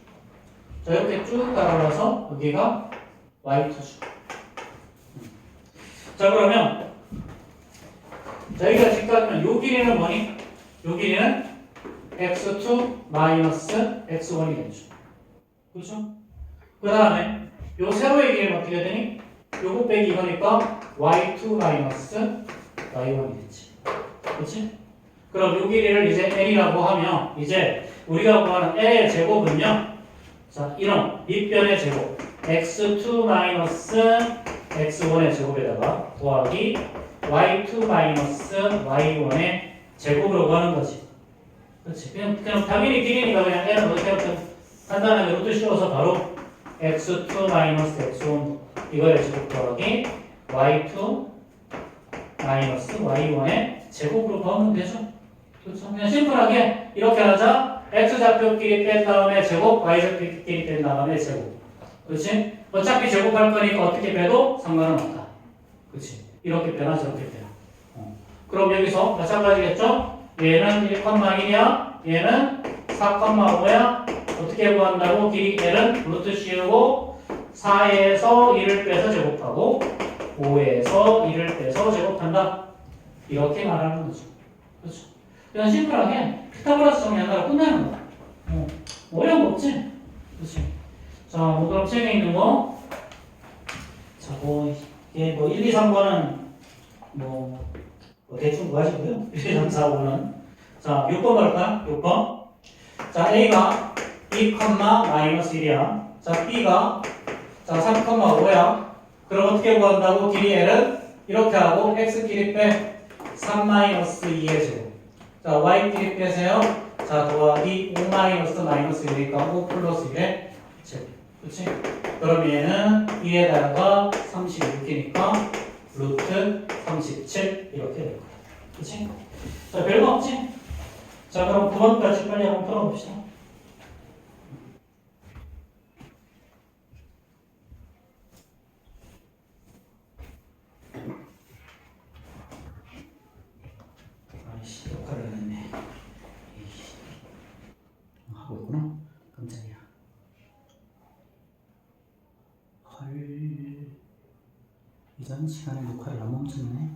자, 이렇게 쭉 따라와서 여기가 Y2주. 자, 그러면 자, 여기가 직각이면 요 길이는 뭐니? 요 길이는 X2 마이너스 X1이 되죠. 그렇죠? 그 다음에 요 세로의 길이는 어떻게 되니? 요거 빼기 이거니까 Y2 마이너스 Y1이 되지. 그렇지? 그럼 요 길이를 이제 N이라고 하면 이제 우리가 구하는 N의 제곱은요. 자, 이런 밑변의 제곱 x2 마이너스 x1의 제곱에다가 더하기 y2 마이너스 y1의 제곱으로 구하는 거지. 그렇지? 그냥 당연히 길이니까 그냥 N은 어떻게 하든 간단하게 루트 씌워서 바로 x2 마이너스 x1 이거의 제곱 더하기 y2 마이너스 y1의 제곱으로 구하면 되죠. 그렇죠? 그냥 심플하게 이렇게 하자. x좌표끼리 뺀 다음에 제곱, y좌표끼리 뺀 다음에 제곱. 그렇지? 어차피 제곱할 거니까 어떻게 빼도 상관은 없다. 그렇지? 이렇게 빼나 저렇게 빼나. 그럼 여기서 마찬가지겠죠? 얘는 1,1이야. 얘는 4,5야. 어떻게 구한다고? 길이 L은 루트 씌우고 4에서 1을 빼서 제곱하고 5에서 1을 빼서 제곱한다. 이렇게 말하는 거죠. 그렇죠? 그냥 심플하게 피타고라스 정리한다고 끝나는 거야. 어려운 거 없지? 그렇지? 자, 뭐 그럼 책에 있는 거. 자, 이게 1, 2, 3번은 뭐 대충 구하시고요. 1, 2, 3, 4, 5는. 자, 6번 볼까? 6번. 자, A가 2,-1이야. 자, B가 자, 3,5야. 그럼 어떻게 구한다고? 길이 L은 이렇게 하고 X 길이 빼 3-2의 제곱. 자, Y끼리 빼세요. 자, 더하기 5 마이너스 1이니까 5 플러스 1의 제곱. 그치? 그럼 얘는 2에다가 36이니까 루트 37 이렇게 될 거야. 그치? 자, 별거 없지? 자, 그럼 9번까지 빨리 한번 풀어봅시다. 아이씨, 역할을 했네. 에이씨. 하고 있구나? 깜짝이야. 헐. 이전 시간에 녹화를 안 멈췄네.